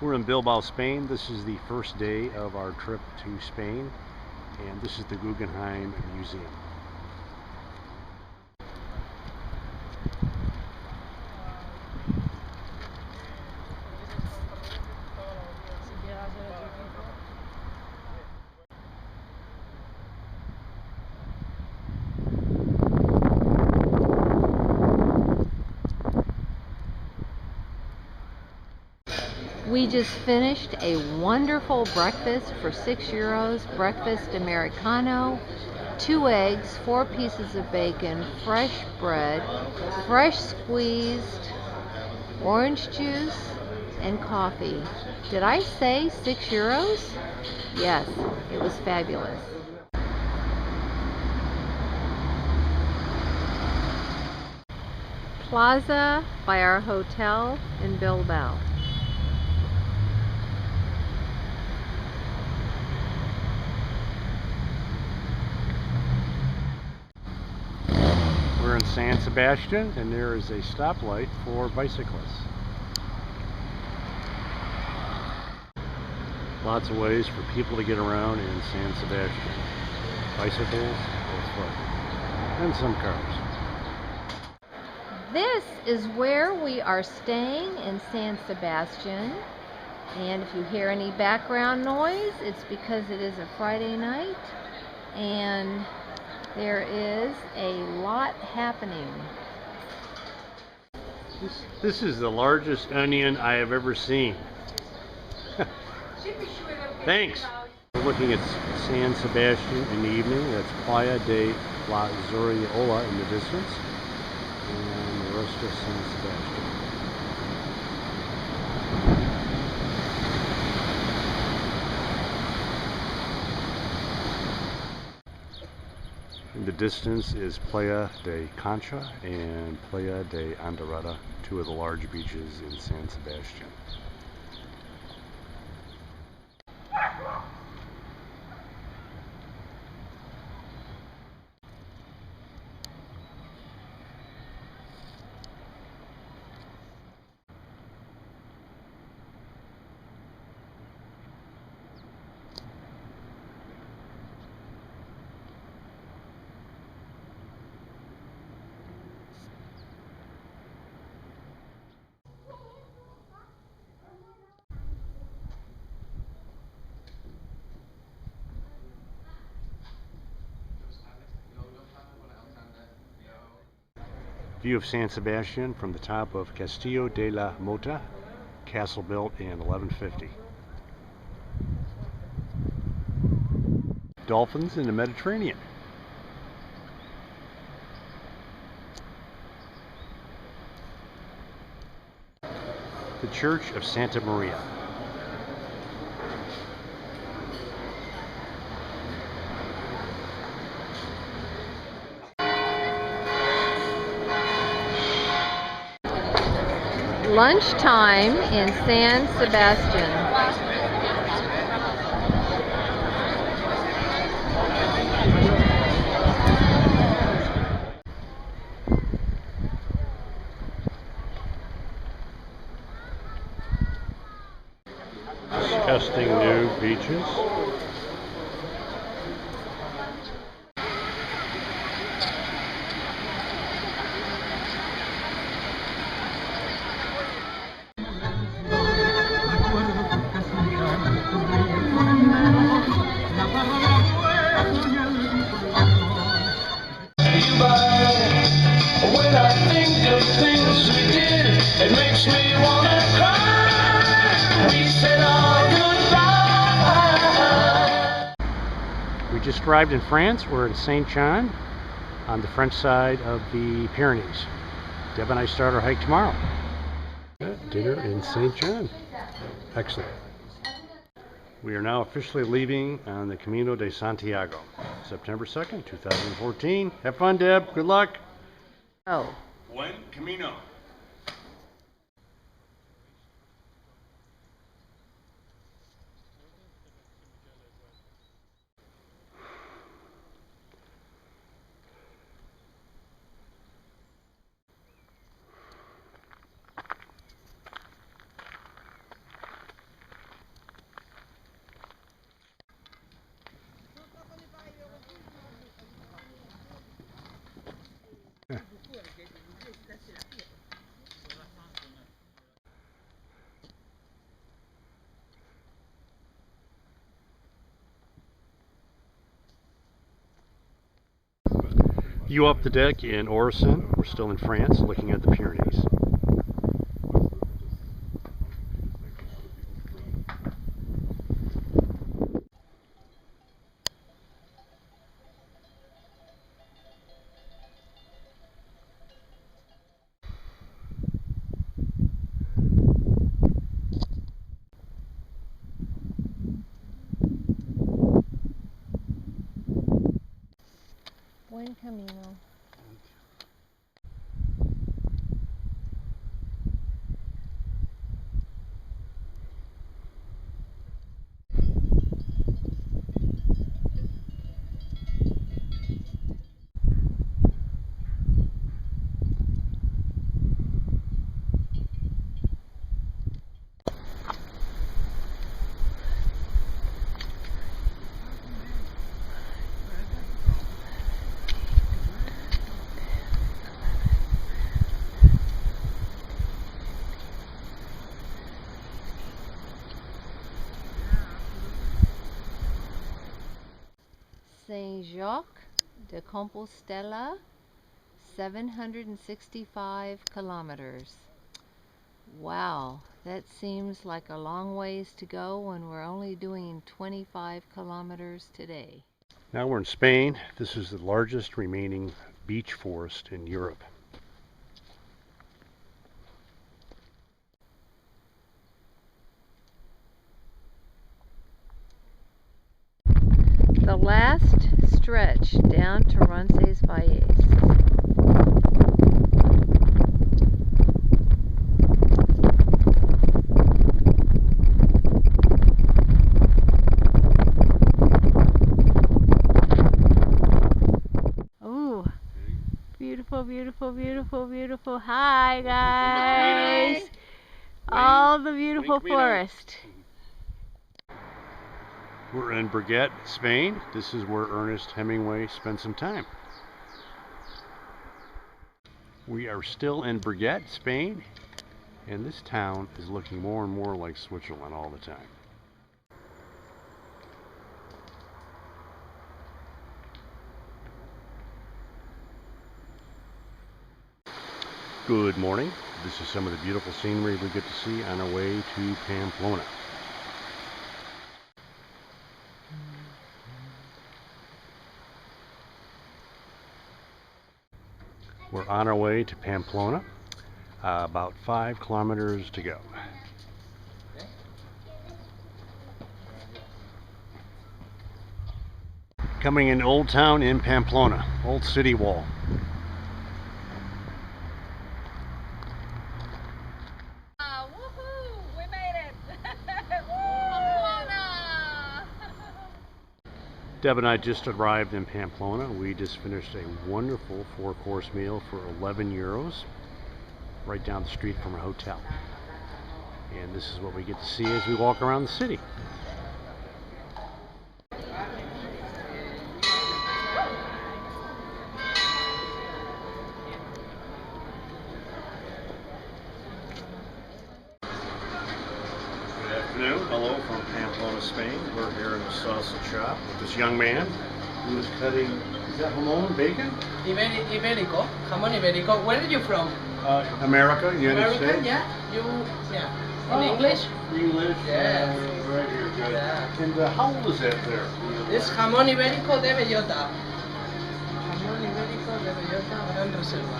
We're in Bilbao, Spain. This is the first day of our trip to Spain, and this is the Guggenheim Museum. We just finished a wonderful breakfast for €6. Breakfast Americano, 2 eggs, 4 pieces of bacon, fresh bread, fresh squeezed orange juice, and coffee. Did I say €6? Yes, it was fabulous. Plaza by our hotel in Bilbao. We're in San Sebastian, and there is a stoplight for bicyclists. Lots of ways for people to get around in San Sebastian. Bicycles or foot, and some cars. This is where we are staying in San Sebastian, and if you hear any background noise, it's because it is a Friday night and there is a lot happening. This is the largest onion I have ever seen. Thanks. We're looking at San Sebastian in the evening. That's Playa de la Zorriola in the distance, and the rest of San Sebastian. In the distance is Playa de Concha and Playa de Andarata, 2 of the large beaches in San Sebastian. View of San Sebastian from the top of Castillo de la Mota, castle built in 1150. Dolphins in the Mediterranean. The Church of Santa Maria. Lunchtime in San Sebastian. Disgusting new beaches. When I think of things we did, it makes me wanna cry. We said our goodbye. We just arrived in France. We're in Saint John on the French side of the Pyrenees. Deb and I start our hike tomorrow. Dinner in Saint John. Excellent. We are now officially leaving on the Camino de Santiago, September 2nd, 2014. Have fun, Deb. Good luck. Oh. Buen Camino. View up the deck in Orison. We're still in France, looking at the Pyrenees. Buen camino. Saint-Jacques de Compostela, 765 kilometers. Wow, that seems like a long ways to go when we're only doing 25 kilometers today. Now we're in Spain. This is the largest remaining beech forest in Europe. The last stretch down to Roncesvalles. Ooh, beautiful, beautiful, beautiful, beautiful. Hi guys! All the beautiful forest. We're in Briguet, Spain. This is where Ernest Hemingway spent some time. We are still in Briguet, Spain, and this town is looking more and more like Switzerland all the time. Good morning. This is some of the beautiful scenery we get to see on our way to Pamplona. We're on our way to Pamplona, about 5 kilometers to go. Coming in Old Town in Pamplona, Old City Wall. Woohoo! We made it! Deb and I just arrived in Pamplona. We just finished a wonderful 4-course meal for 11 euros right down the street from our hotel. And this is what we get to see as we walk around the city. Good afternoon. Hello from Pamplona, Spain. We're here in the sausage shop with this young man who is cutting, is that jamon, bacon? Iberico, jamón iberico. Where are you from? America, United States. American, yeah. In Oh, English? English. Yes. Right here, good. Yeah. And how old is that there? It's jamón ibérico de bellota. Jamón ibérico de bellota, gran reserva.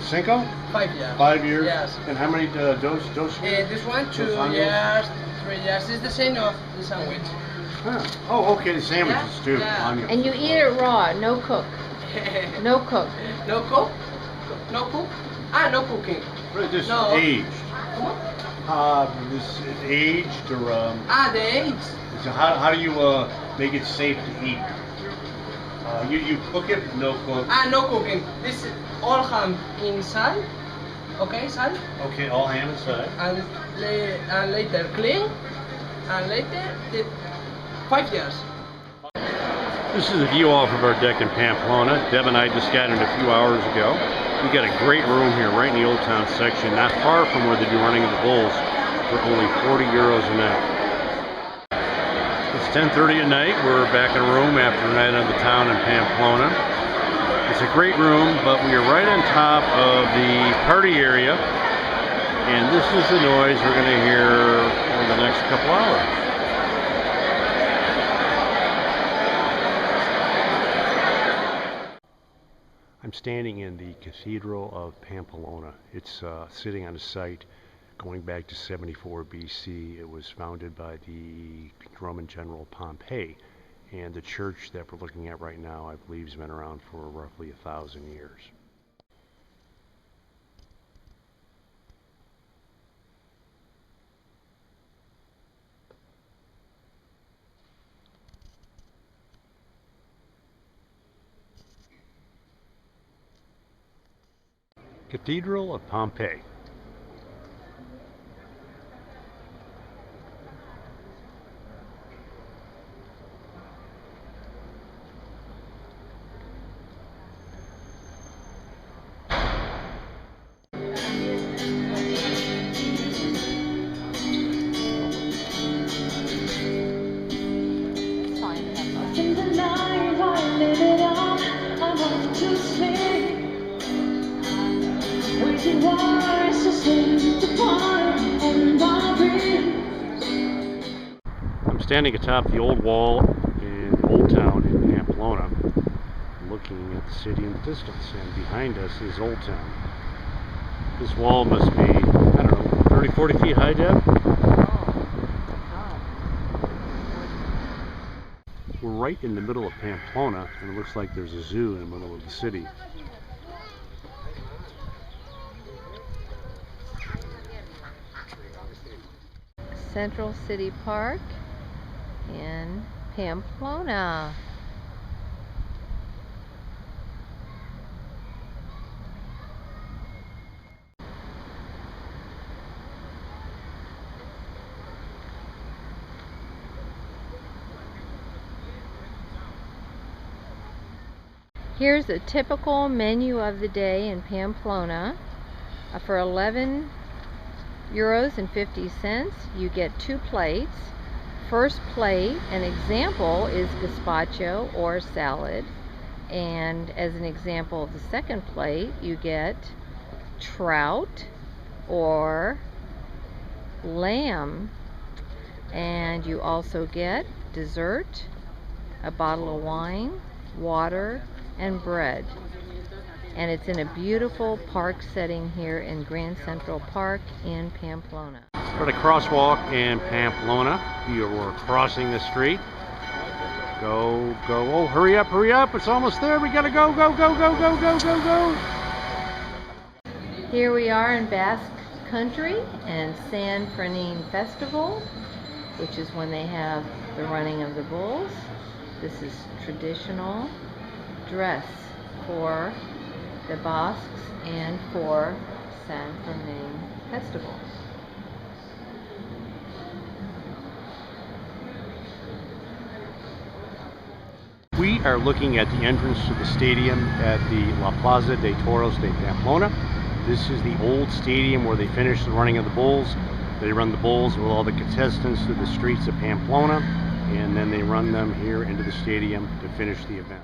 Cinco? 5 years. 5 years? Yes. And how many dose? This one, 2 Dos años? years, 3 years. It's the same of the sandwich. Huh. Oh, okay, the sandwiches Yeah, too. yeah. Onions. And you eat it raw, no cook. No cook. No cook? No cook? Ah, no cooking. Right, just No. aged. ¿Cómo? This is aged or The age. so how do you make it safe to eat? You cook it, no cook. No cooking. This is all ham inside. Okay, sal. Okay, all ham inside. And later clean. And later 5 years. This is a view off of our deck in Pamplona. Deb and I just got in a few hours ago. We got a great room here right in the Old Town section, not far from where they do running of the bulls, for only 40 euros a night. It's 10:30 at night. We're back in a room after a night on the town in Pamplona. It's a great room, but we are right on top of the party area, and this is the noise we're going to hear over the next couple hours. I'm standing in the Cathedral of Pampalona. It's sitting on a site going back to 74 BC. It was founded by the Roman general Pompey, and the church that we're looking at right now, I believe, has been around for roughly 1,000 years. Cathedral of Pompeii. In the night I live it up, I'm off to sleep. Waiting wars to set the fire and I'll breathe. I'm standing atop the old wall in Old Town in Pamplona, looking at the city in the distance, and behind us is Old Town. This wall must be, I don't know, 30, 40 feet high, Deb? We're right in the middle of Pamplona, and it looks like there's a zoo in the middle of the city. Central City Park in Pamplona. Here's a typical menu of the day in Pamplona. For 11 euros and 50 cents, you get 2 plates. First plate, an example, is gazpacho or salad. And as an example of the second plate, you get trout or lamb. And you also get dessert, a bottle of wine, water, and bread. And it's in a beautiful park setting here in Grand Central Park in Pamplona. We're at a crosswalk in Pamplona. You're crossing the street. Go, go. Oh, hurry up, hurry up. It's almost there. We gotta go, go, go, go, go, go, go, go. Here we are in Basque Country and San Fermin Festival, which is when they have the running of the bulls. This is traditional dress for the Basques and for San Fermin Festival. We are looking at the entrance to the stadium at the La Plaza de Toros de Pamplona. This is the old stadium where they finish the running of the bulls. They run the bulls with all the contestants through the streets of Pamplona, and then they run them here into the stadium to finish the event.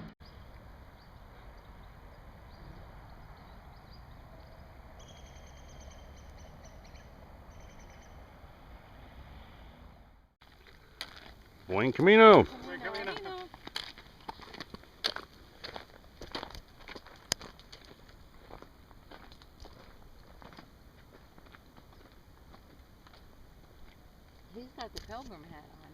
Buen Camino! Buen camino. He's got the pilgrim hat on.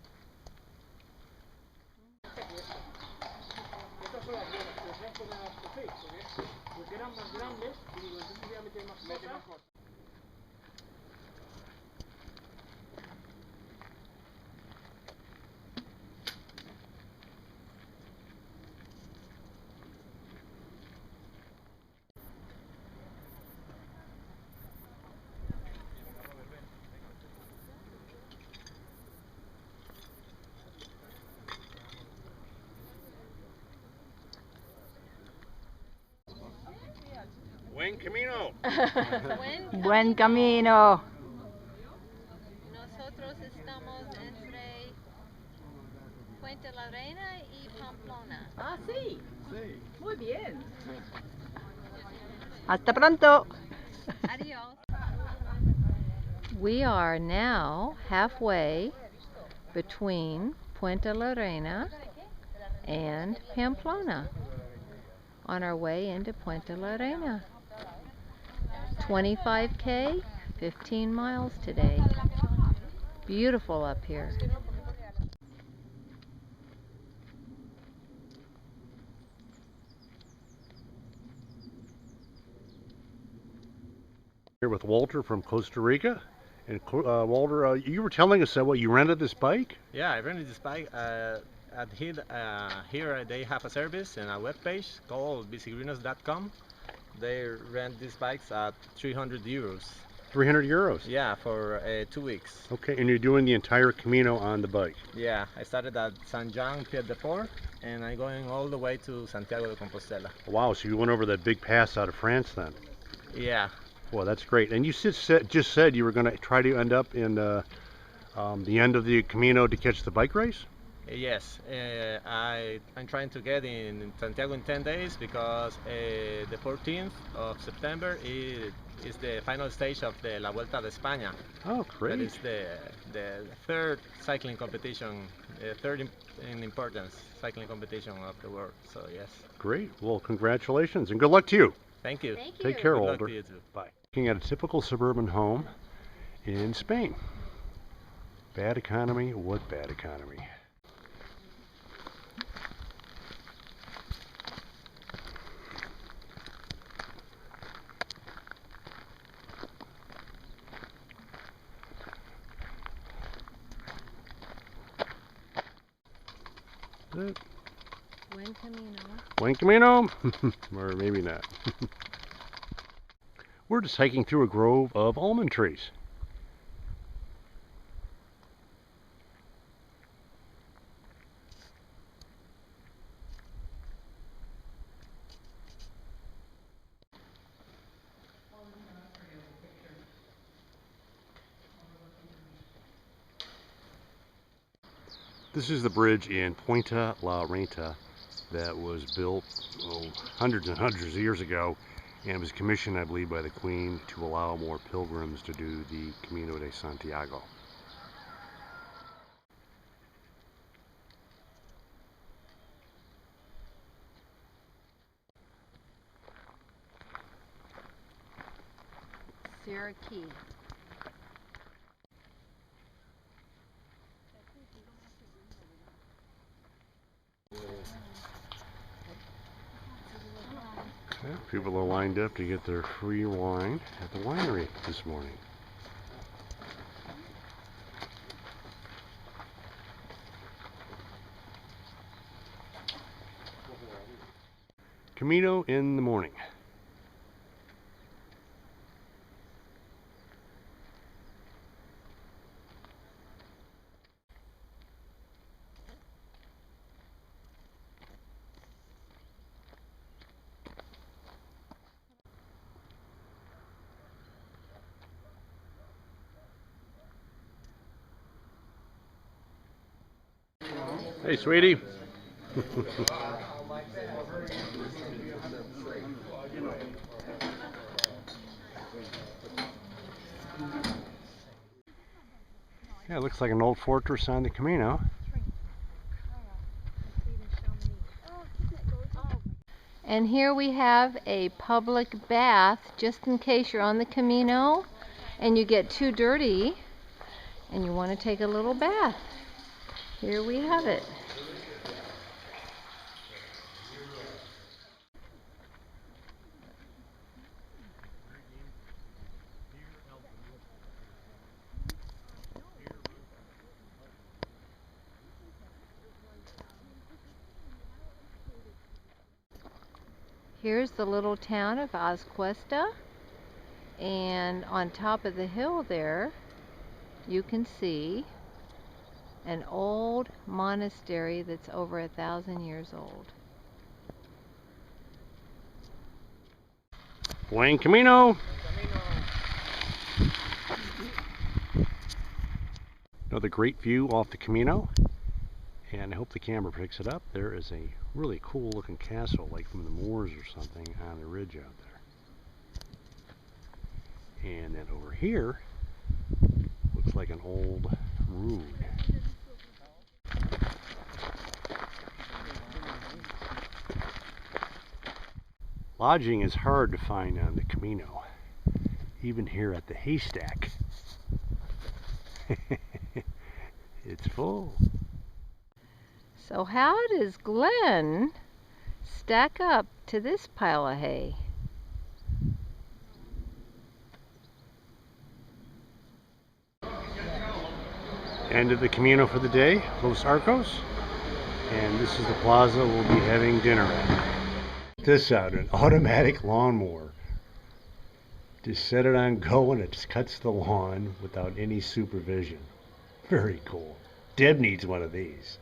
Estas son las buenas, pero sean con las cafés, porque eran más grandes y digo, entonces voy a meter más cosas. Buen Camino! Buen camino. Nosotros estamos entre Puente la Reina y Pamplona. Ah, sí. Sí. Muy bien. Hasta pronto. Adios. We are now halfway between Puerto Moreno and Pamplona on our way into Puerto Moreno. 25K, 15 miles today. Beautiful up here. Here with Walter from Costa Rica. And Walter, you were telling us that what you rented this bike? Yeah, I rented this bike. Here they have a service and a webpage called bicigrinos.com. They rent these bikes at 300 euros. 300 euros? Yeah, for 2 weeks. Okay, and you're doing the entire Camino on the bike? Yeah, I started at San Jean Pied de Port and I'm going all the way to Santiago de Compostela. Wow, so you went over that big pass out of France then? Yeah. Well, that's great. And you just said you were going to try to end up in the end of the Camino to catch the bike race? Yes, I'm trying to get in Santiago in 10 days because the 14th of September is the final stage of the La Vuelta de España. Oh, great. That is the third cycling competition, third in importance cycling competition of the world. So yes. Great. Well, congratulations and good luck to you. Thank you. Thank you. Take care, Good luck Walter. to you too. Bye. Looking at a typical suburban home in Spain. Bad economy? What bad economy? Buen Camino. Buen Camino? Or maybe not. We're just hiking through a grove of almond trees. This is the bridge in Puente la Renta that was built hundreds and hundreds of years ago, and it was commissioned, I believe, by the Queen to allow more pilgrims to do the Camino de Santiago. Sierra Key. Yeah, people are lined up to get their free wine at the winery this morning. Camino in the morning. Hey, sweetie. Yeah, it looks like an old fortress on the Camino. And here we have a public bath, just in case you're on the Camino and you get too dirty and you want to take a little bath. Here we have it. Here's the little town of Azcuesta, and on top of the hill there you can see an old monastery that's over 1,000 years old. Buen Camino! Another great view off the Camino, and I hope the camera picks it up. There is a really cool looking castle, like from the Moors or something, on the ridge out there. And then over here looks like an old rood. Lodging is hard to find on the Camino, even here at the haystack. It's full. So how does Glenn stack up to this pile of hay? End of the Camino for the day, Los Arcos. And this is the plaza we'll be having dinner at. This out, an automatic lawnmower. Just set it on go and it just cuts the lawn without any supervision. Very cool. Deb needs one of these.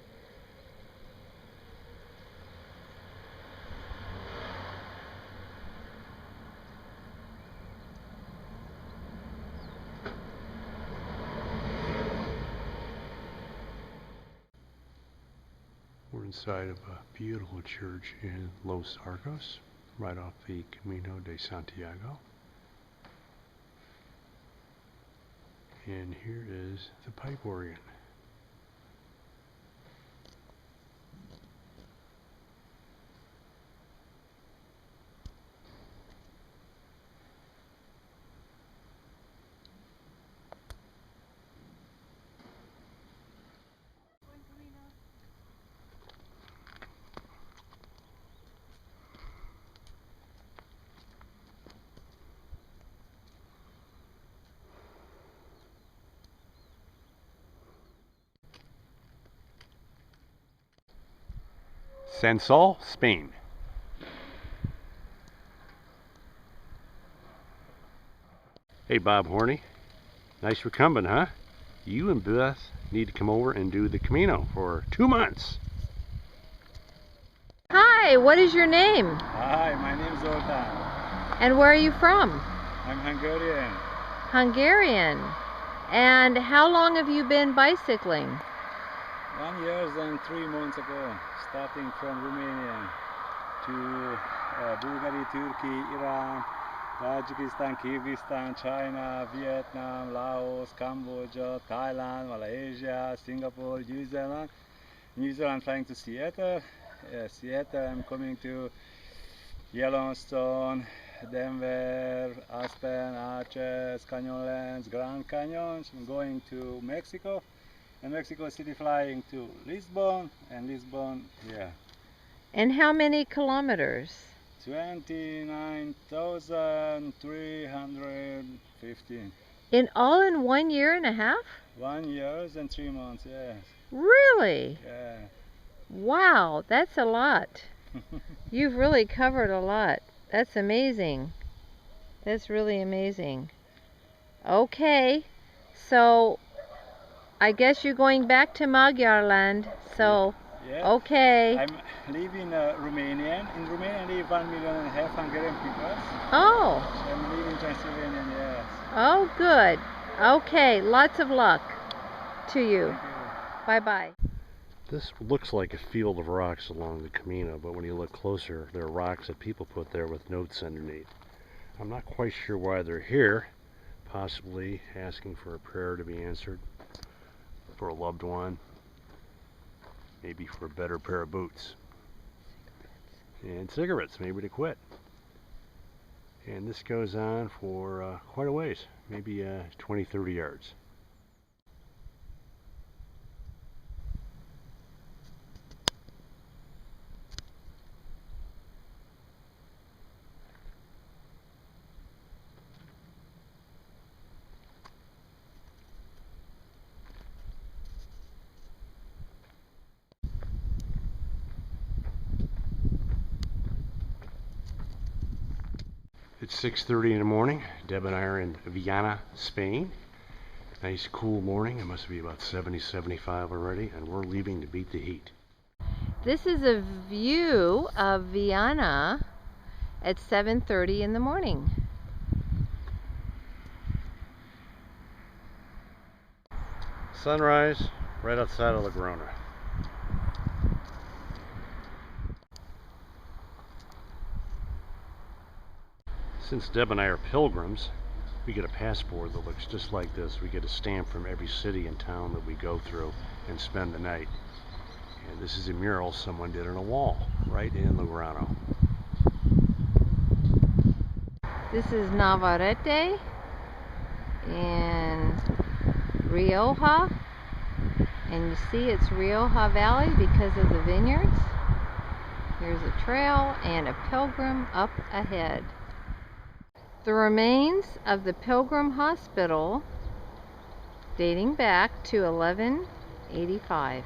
We're inside of a beautiful church in Los Arcos, right off the Camino de Santiago. And here is the pipe organ. Sansol, Spain. Hey Bob Horney, nice recumbent, huh? You and Beth need to come over and do the Camino for 2 months. Hi, what is your name? Hi, my name is Zoltan. And where are you from? I'm Hungarian. Hungarian. And how long have you been bicycling? 1 year and 3 months ago, starting from Romania to Bulgaria, Turkey, Iran, Tajikistan, Kyrgyzstan, China, Vietnam, Laos, Cambodia, Thailand, Malaysia, Singapore, New Zealand. New Zealand flying to Seattle. Seattle, I'm coming to Yellowstone, Denver, Aspen, Arches, Canyonlands, Grand Canyons. I'm going to Mexico. And Mexico City flying to Lisbon, and Lisbon, yeah. And how many kilometers? 29,315. In 1 year and a half? 1 year and 3 months, yes. Really? Yeah. Wow, that's a lot. You've really covered a lot. That's amazing. That's really amazing. Okay, so I guess you're going back to Magyarland, so Yeah. okay. I'm living Romanian. In Romania, I live 1.5 million Hungarian people. Oh, I'm living Transylvania, yes. oh good. Okay, lots of luck to you. Thank you. Bye-bye. This looks like a field of rocks along the Camino, but when you look closer, there are rocks that people put there with notes underneath. I'm not quite sure why they're here, possibly asking for a prayer to be answered for a loved one, maybe for a better pair of boots, and cigarettes, maybe to quit. And this goes on for quite a ways, maybe 20-30 yards. It's 6:30 in the morning. Deb and I are in Viana, Spain. Nice cool morning. It must be about 70, 75 already, and we're leaving to beat the heat. This is a view of Viana at 7:30 in the morning. Sunrise right outside of La Grona. Since Deb and I are pilgrims, we get a passport that looks just like this. We get a stamp from every city and town that we go through and spend the night. And this is a mural someone did on a wall right in Lugano. This is Navarette in Rioja. And you see it's Rioja Valley because of the vineyards. Here's a trail and a pilgrim up ahead. The remains of the Pilgrim Hospital dating back to 1185.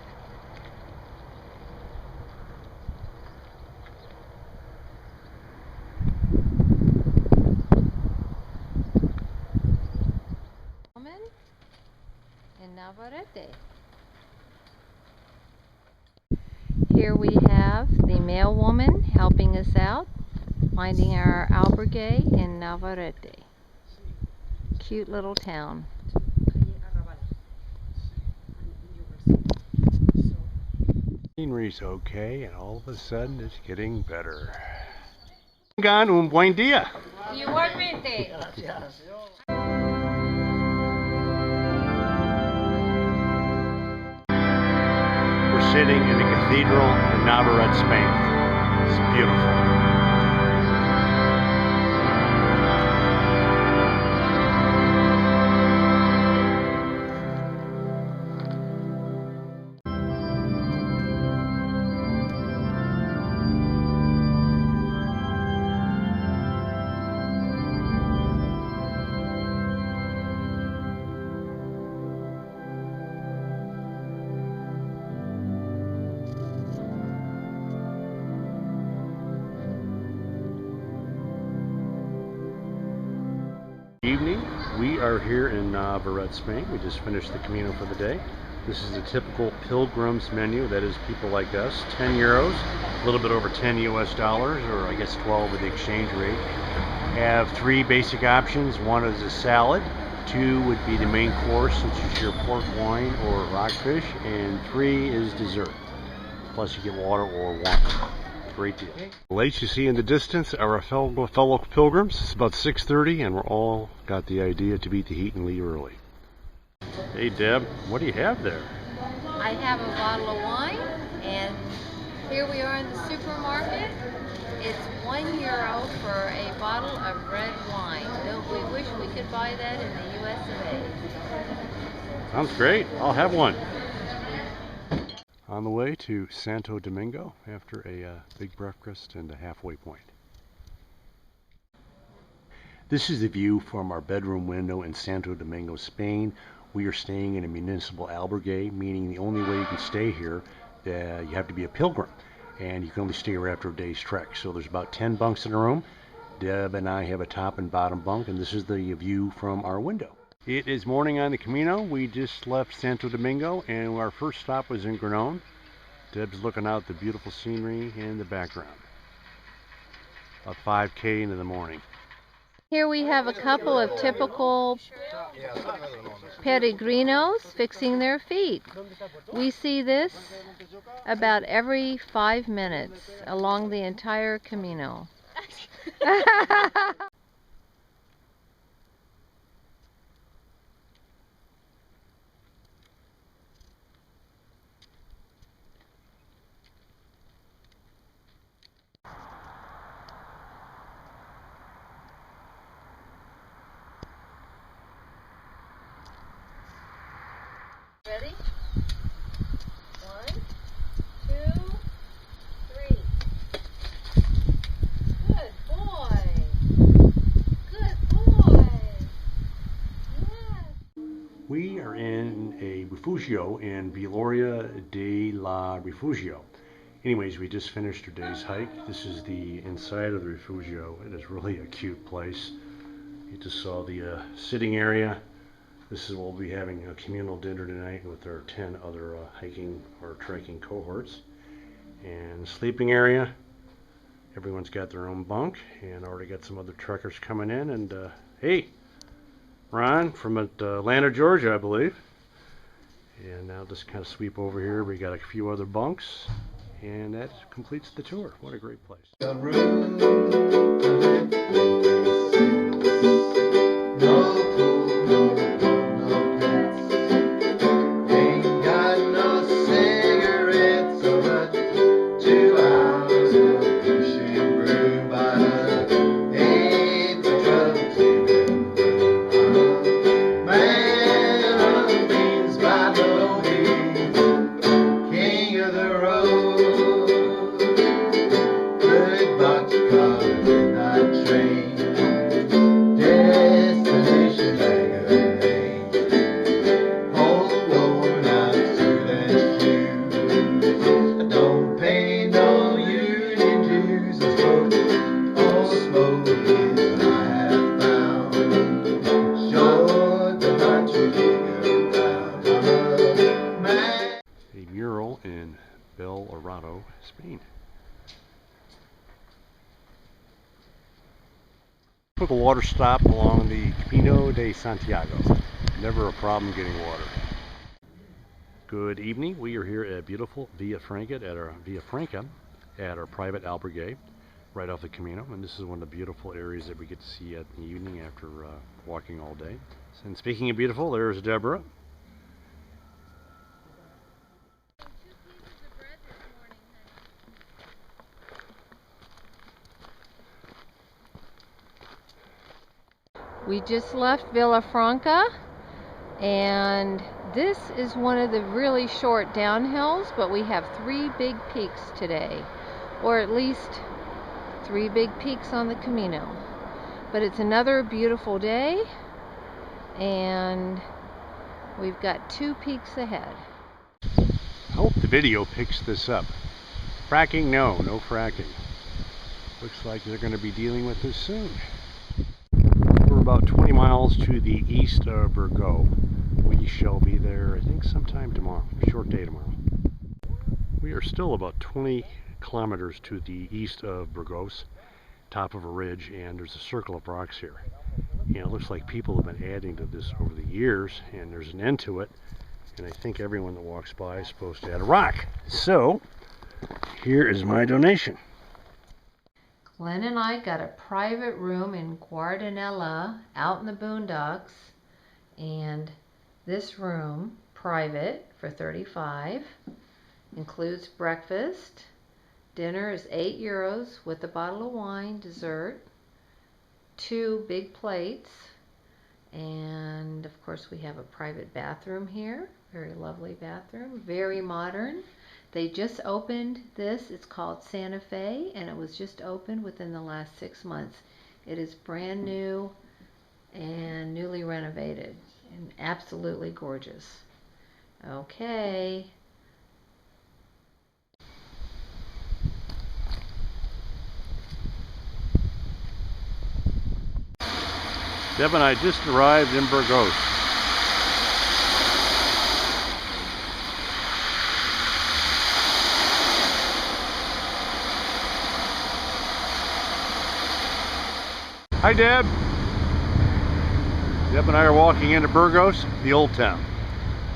In Navarette. Here we have the male woman helping us out, finding our albergue in Navarette. Cute little town. Scenery's okay, and all of a sudden it's getting better. Un buen día. Igualmente. We're sitting in the Cathedral in Navarette, Spain. It's beautiful. Evening, we are here in Navarette, Spain. We just finished the Camino for the day. This is a typical Pilgrims menu, that is people like us. 10 euros, a little bit over 10 US dollars, or I guess 12 with the exchange rate. Have 3 basic options. 1 is a salad, 2 would be the main course, which is your pork, wine, or rockfish, and 3 is dessert. Plus you get water or wine. Great deal. The lights you see in the distance are our fellow pilgrims. It's about 6:30 and we're all got the idea to beat the heat and leave early. Hey Deb, what do you have there? I have a bottle of wine, and here we are in the supermarket. It's €1 for a bottle of red wine. Don't we wish we could buy that in the US of A? Sounds great. I'll have one. On the way to Santo Domingo after a big breakfast and a halfway point. This is the view from our bedroom window in Santo Domingo, Spain. We are staying in a municipal albergue, meaning the only way you can stay here, you have to be a pilgrim. And you can only stay here after a day's trek. So there's about 10 bunks in a room. Deb and I have a top and bottom bunk, and this is the view from our window. It is morning on the Camino. We just left Santo Domingo, and our first stop was in Granón. Deb's looking out the beautiful scenery in the background. About 5K into the morning. Here we have a couple of typical peregrinos fixing their feet. We see this about every 5 minutes along the entire Camino. Ready? 1, 2, 3. Good boy. Good boy. Yes. We are in a refugio in Viloria de la Refugio. Anyways, we just finished our day's hike. This is the inside of the refugio. It is really a cute place. You just saw the sitting area. This is what we'll be having a communal dinner tonight with our 10 other hiking or trekking cohorts. And sleeping area, everyone's got their own bunk, and already got some other trekkers coming in. And hey, Ron from Atlanta, Georgia, I believe. And now just kind of sweep over here. We got a few other bunks, and that completes the tour. What a great place. A mural in Belorado, Spain. Took a water stop along the Camino de Santiago. Never a problem getting water. Good evening. We are here at beautiful Villafranca at our private albergue right off the Camino, and this is one of the beautiful areas that we get to see at the evening after walking all day. And speaking of beautiful, there's Deborah. We just left Villafranca, and this is one of the really short downhills, but we have 3 big peaks today, or at least 3 big peaks on the Camino. But it's another beautiful day, and we've got 2 peaks ahead. I hope the video picks this up. Fracking? No fracking. Looks like they're going to be dealing with this soon. We're about 20 miles to the east of Virgo. We shall be there, I think, sometime tomorrow. Short day tomorrow. We are still about 20 kilometers to the east of Burgos, top of a ridge, and there's a circle of rocks here. And it looks like people have been adding to this over the years, and there's an end to it. And I think everyone that walks by is supposed to add a rock. So, here is my donation. Glenn and I got a private room in Guardanella out in the boondocks, and this room, private, for $35, includes breakfast. Dinner is €8 with a bottle of wine, dessert, 2 big plates, and of course we have a private bathroom here. Very lovely bathroom, very modern. They just opened this. It's called Santa Fe, and it was just opened within the last 6 months. It is brand new and newly renovated and absolutely gorgeous. Okay. Deb and I just arrived in Burgos. Hi, Deb. Deb and I are walking into Burgos, the old town.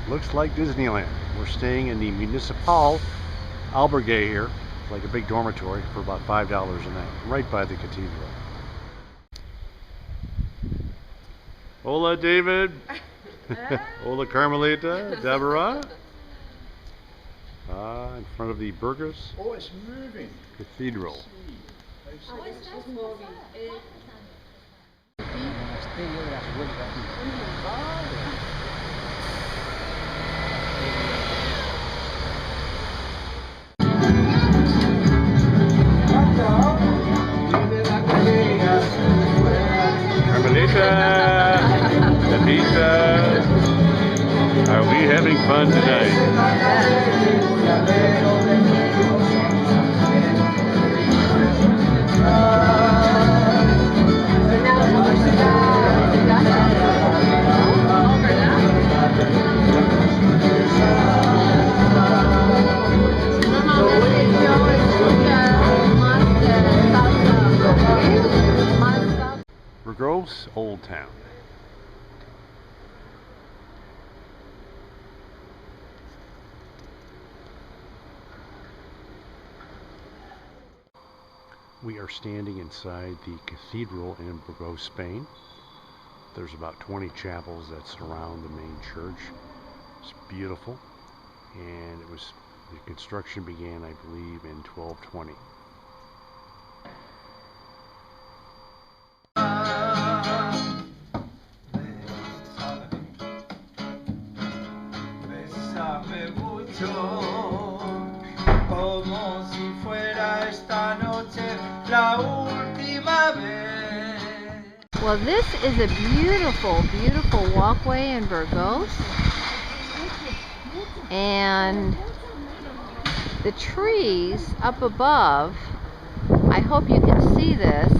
Looks like Disneyland. We're staying in the Municipal albergue here, like a big dormitory, for about $5 a night, right by the cathedral. Hola, David. Hola, Carmelita. Deborah. In front of the Burgos Cathedral. Carmelita, Pepita, are we having fun tonight? Burgos, Old Town. We are standing inside the cathedral in Burgos, Spain. There's about 20 chapels that surround the main church. It's beautiful, and the construction began, I believe, in 1220. Well, this is a beautiful, beautiful walkway in Virgos, and the trees up above, I hope you can see this,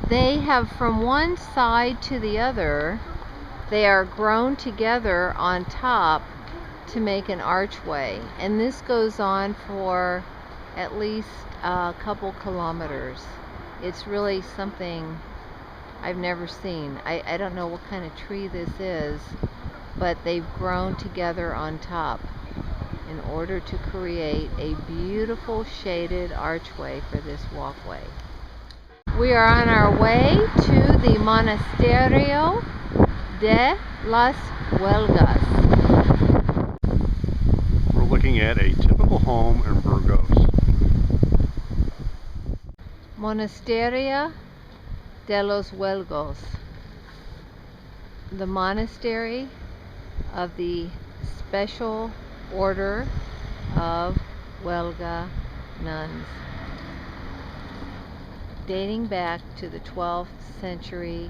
they have from one side to the other They are grown together on top to make an archway, and this goes on for at least a couple kilometers. It's really something I've never seen. I don't know what kind of tree this is, but they've grown together on top in order to create a beautiful shaded archway for this walkway. We are on our way to the Monastery de las Huelgas. We're looking at a typical home in Burgos. Monastery de los Huelgos, the monastery of the Special Order of Huelga nuns, dating back to the 12th century.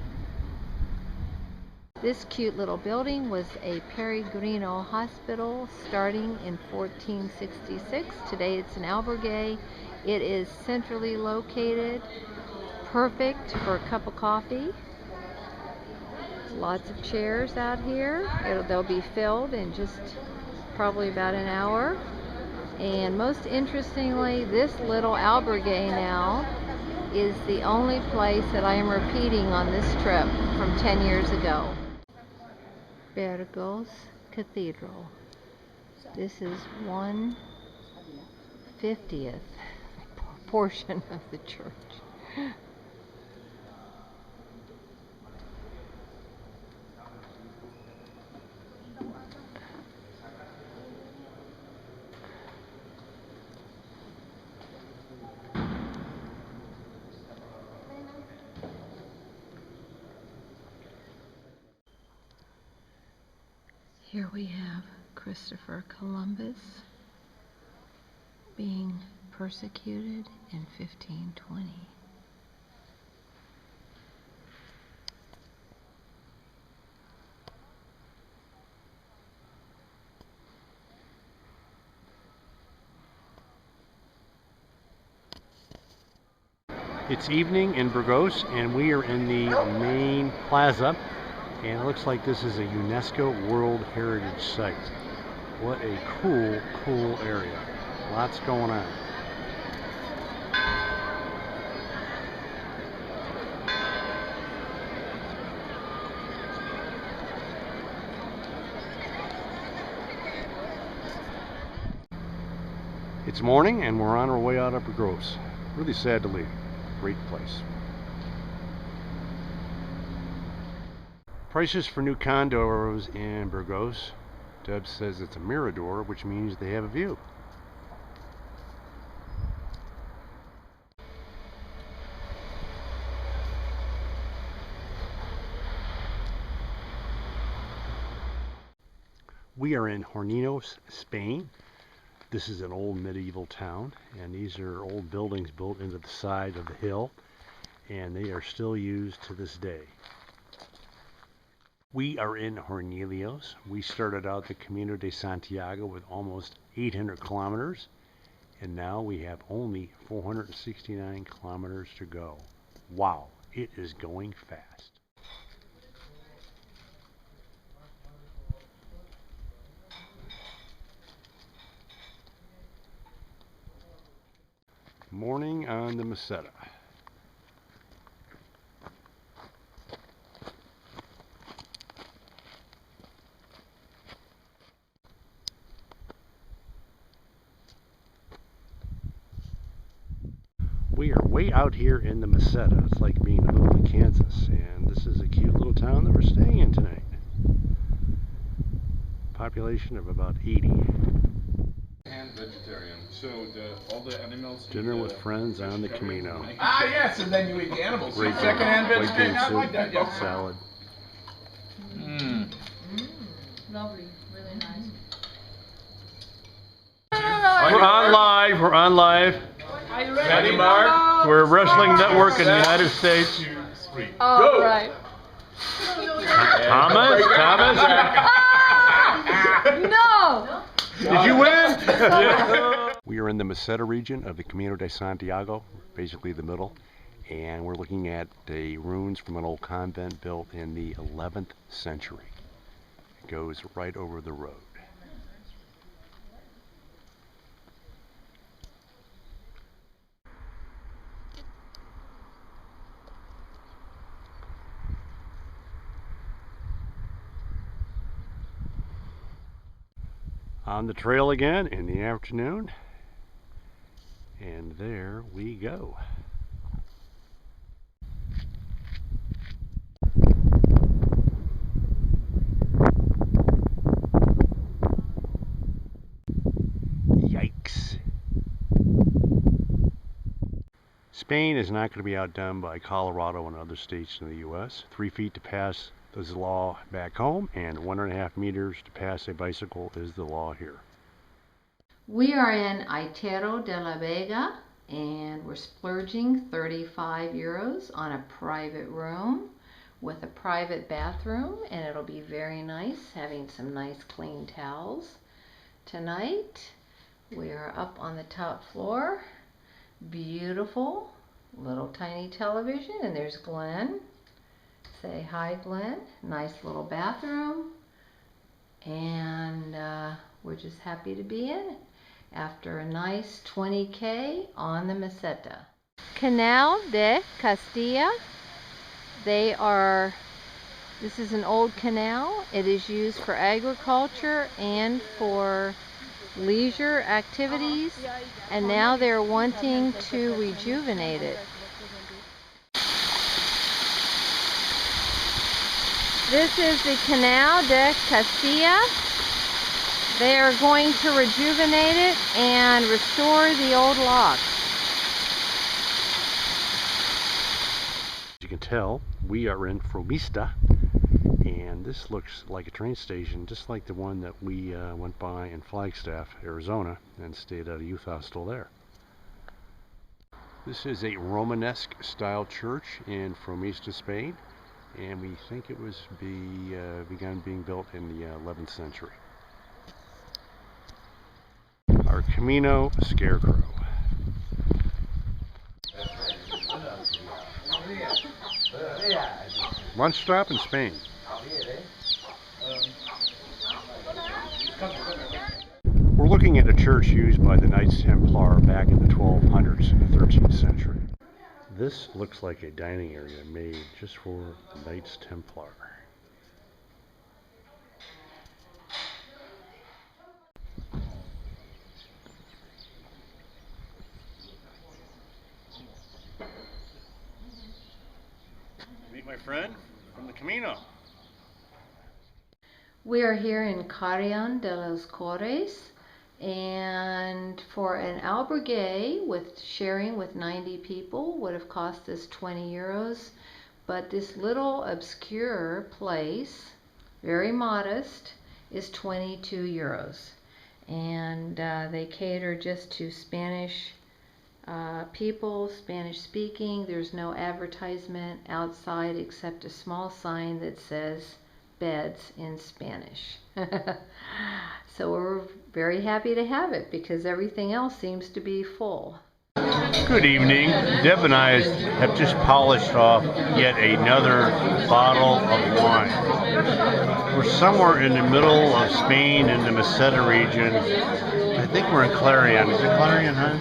This cute little building was a Peregrino hospital starting in 1466. Today it's an albergue. It is centrally located, perfect for a cup of coffee. Lots of chairs out here. They'll be filled in just probably about an hour. And most interestingly, this little albergue now is the only place that I am repeating on this trip from 10 years ago. Virgo's Cathedral. This is 1/50th portion of the church. Here we have Christopher Columbus being persecuted in 1520. It's evening in Burgos, and we are in the main plaza, and it looks like this is a UNESCO World Heritage Site. What a cool area. Lots going on. It's morning and we're on our way out of Burgos. Really sad to leave. Great place. Prices for new condos in Burgos. Deb says it's a mirador, which means they have a view. We are in Horninos, Spain. This is an old medieval town, and these are old buildings built into the side of the hill, and they are still used to this day. We are in Hornillos. We started out the Camino de Santiago with almost 800 kilometers, and now we have only 469 kilometers to go. Wow, it is going fast. Morning on the Meseta. We are way out here in the Meseta. It's like being in the middle of Kansas, and this is a cute little town that we're staying in tonight. Population of about 80. And vegetarian. So all the animals. Dinner with friends on the Camino. Ah, yes, and then you eat the animals. Great Second-hand white vegetarian. bean I soup, like that. Yeah. salad. Lovely, really nice. We're on live. We're on live. Are you Ready, Mark? We're a wrestling network in the United States. 2, 3. Oh, right. Thomas? No! Did you win? We are in the Meseta region of the Camino de Santiago, basically the middle, and we're looking at the ruins from an old convent built in the 11th century. goes right over the road. On the trail again in the afternoon, and there we go. Yikes. Spain is not going to be outdone by Colorado and other states in the U.S. 3 feet to pass is the law back home, and 1.5 meters to pass a bicycle is the law here. We are in Aitero de la Vega, and we're splurging 35 euros on a private room with a private bathroom, and it'll be very nice having some nice clean towels. Tonight we are up on the top floor. Beautiful little tiny television, and there's Glenn. Say hi, Glenn. Nice little bathroom, and we're just happy to be in after a nice 20K on the Meseta. Canal de Castilla. This is an old canal. It is used for agriculture and for leisure activities, and now they're wanting to rejuvenate it. This is the Canal de Castilla. They are going to rejuvenate it and restore the old locks. As you can tell, we are in Fromista, and this looks like a train station just like the one that we went by in Flagstaff, Arizona, and stayed at a youth hostel there. This is a Romanesque style church in Fromista, Spain, and we think it was begun being built in the 11th century. Our Camino Scarecrow. Lunch stop in Spain. We're looking at a church used by the Knights Templar back in the 1200s in the 13th century. This looks like a dining area made just for the Knights Templar. Meet my friend from the Camino. We are here in Carrion de los Corres, and for an albergue with sharing with 90 people would have cost us 20 euros, but this little obscure place, very modest, is 22 euros, and they cater just to Spanish people, Spanish speaking. There's no advertisement outside except a small sign that says beds in Spanish. So we're very happy to have it because everything else seems to be full. Good evening. Deb and I have just polished off yet another bottle of wine. We're somewhere in the middle of Spain in the Meseta region. I think we're in Clarion. Is it Clarion, huh?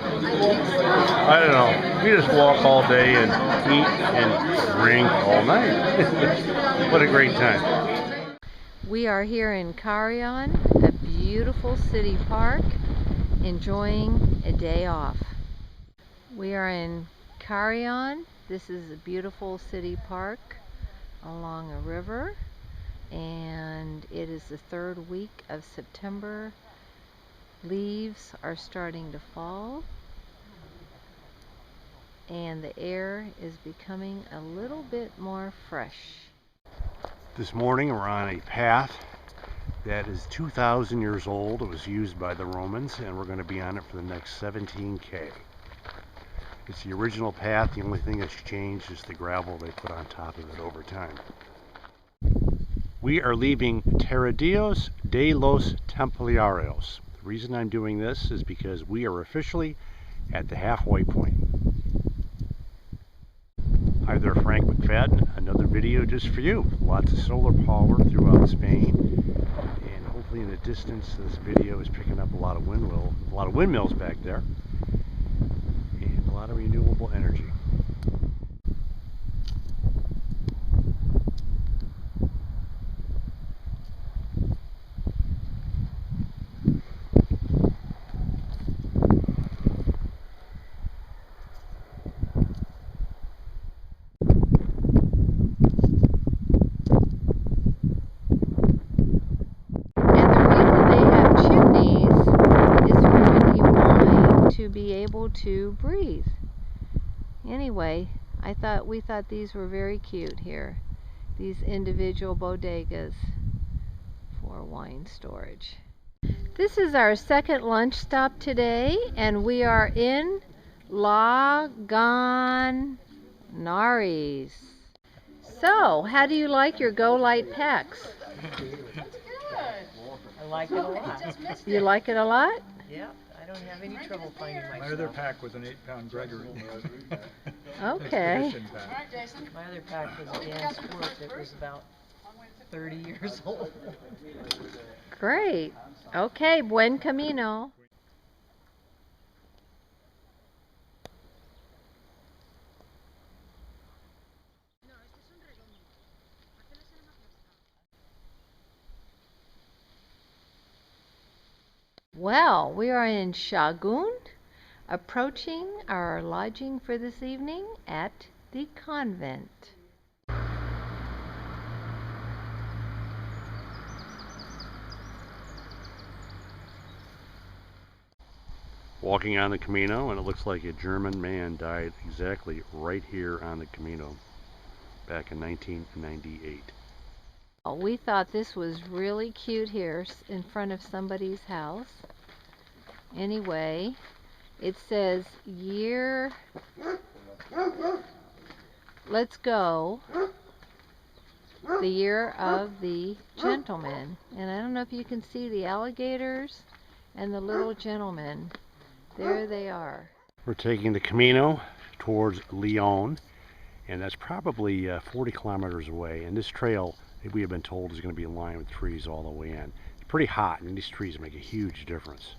I don't know. We just walk all day and eat and drink all night. What a great time. We are here in Carrion, a beautiful city park, enjoying a day off. We are in Carrion. This is a beautiful city park along a river, and it is the 3rd week of September. Leaves are starting to fall, and the air is becoming a little bit more fresh. This morning we're on a path that is 2,000 years old. It was used by the Romans, and we're going to be on it for the next 17K. It's the original path. The only thing that's changed is the gravel they put on top of it over time. We are leaving Terradillos de los Templarios. The reason I'm doing this is because we are officially at the halfway point. Hi there, Frank McFadden. Another video just for you. Lots of solar power throughout Spain. distance, this video is picking up a lot of windmills back there, and a lot of renewable energy. Be able to breathe. Anyway, we thought these were very cute here, these individual bodegas for wine storage. This is our second lunch stop today, and we are in Laganares. So, how do you like your Go Light packs? I like it a lot. You like it a lot? Yeah. I don't have any trouble finding my My other pack was an 8-pound Gregory. Okay. My other pack was a Dan Sport that was about 30 years old. Great. Okay, buen camino. Well, we are in Sagunt, approaching our lodging for this evening at the convent. Walking on the Camino, and it looks like a German man died exactly right here on the Camino back in 1998. We thought this was really cute here in front of somebody's house. Anyway, it says let's go, the year of the gentleman. And I don't know if you can see the alligators and the little gentleman. There they are. We're taking the Camino towards Lyon, and that's probably 40 kilometers away. And this trail, we have been told, is going to be lined with trees all the way in. It's pretty hot, and these trees make a huge difference.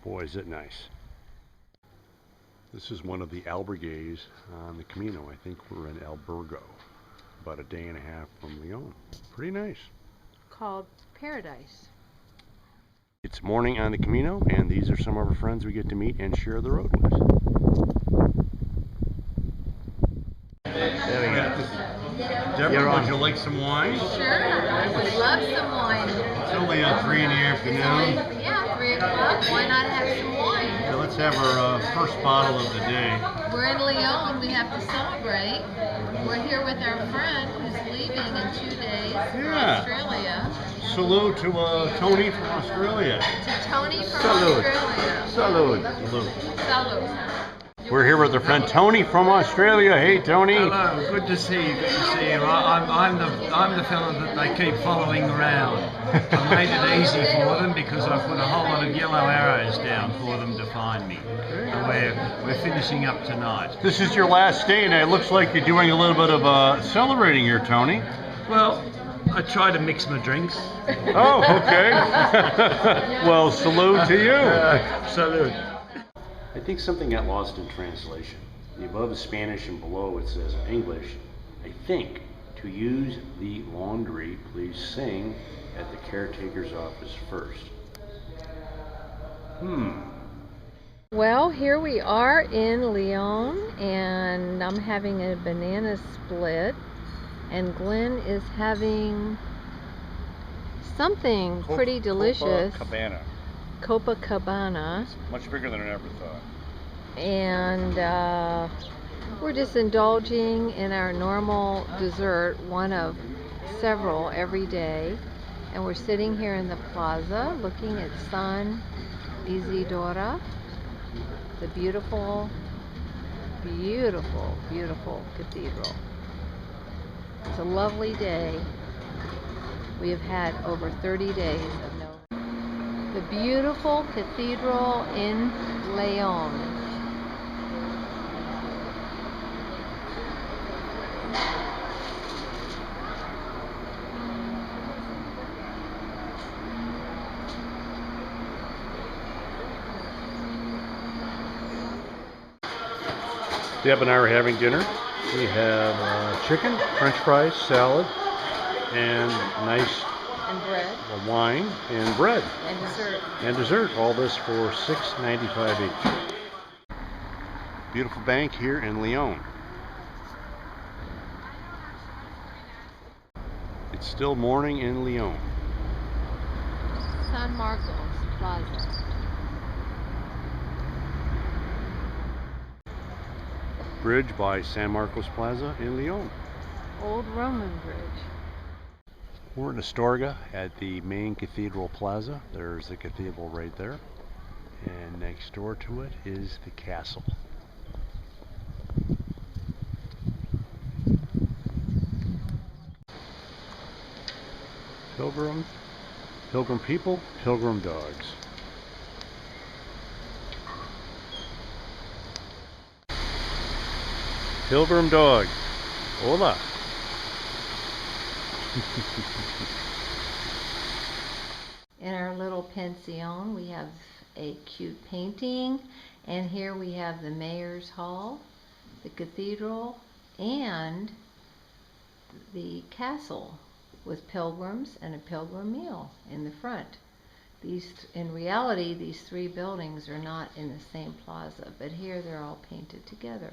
Boy, is it nice. This is one of the albergues on the Camino. I think we're in Albergo, about a day and a half from Lyon. Pretty nice. Called Paradise. It's morning on the Camino, and these are some of our friends we get to meet and share the road with. There we go. Deborah, would you like some wine? Sure, we'd love some wine. It's only 3 in the afternoon. Yeah, 3 o'clock. Why not have some wine? So let's have our first bottle of the day. We're in Lyon. We have to celebrate. We're here with our friend who's leaving in 2 days for Australia. Salute to Tony from Australia. To Tony from Australia. Salute. Salute. We're here with our friend Tony from Australia. Hey, Tony. Hello, good to see you. Good to see you. I'm the fellow that they keep following around. I made it easy for them because I put a whole lot of yellow arrows down for them to find me. And we're finishing up tonight. This is your last day, and it looks like you're doing a little bit of celebrating here, Tony. Well, I try to mix my drinks. Oh, okay. Well, salute to you. Salute. I think something got lost in translation. The above is Spanish and below it says in English, I think, to use the laundry, please sing at the caretaker's office first. Well, here we are in Lyon, and I'm having a banana split, and Glenn is having something pretty delicious. Copacabana. It's much bigger than I ever thought. And we're just indulging in our normal dessert, one of several every day. And we're sitting here in the plaza looking at San Isidora, the beautiful, beautiful, beautiful cathedral. It's a lovely day. We have had over 30 days of no. The beautiful cathedral in Lyon. Deb and I are having dinner. We have chicken, French fries, salad, and nice And bread. wine and bread. And dessert. And dessert. All this for $6.95 each. Beautiful bank here in Lyon. It's still morning in Lyon. San Marcos Plaza. Bridge by San Marcos Plaza in Lyon. Old Roman bridge. We're in Estorga at the main Cathedral Plaza. There's the cathedral right there. And next door to it is the castle. Pilgrim people, pilgrim dogs. Pilgrim dog. Hola. In our little pension, we have a cute painting, and here we have the Mayor's Hall, the cathedral, and the castle with pilgrims and a pilgrim meal in the front. In reality, these three buildings are not in the same plaza, but here they're all painted together.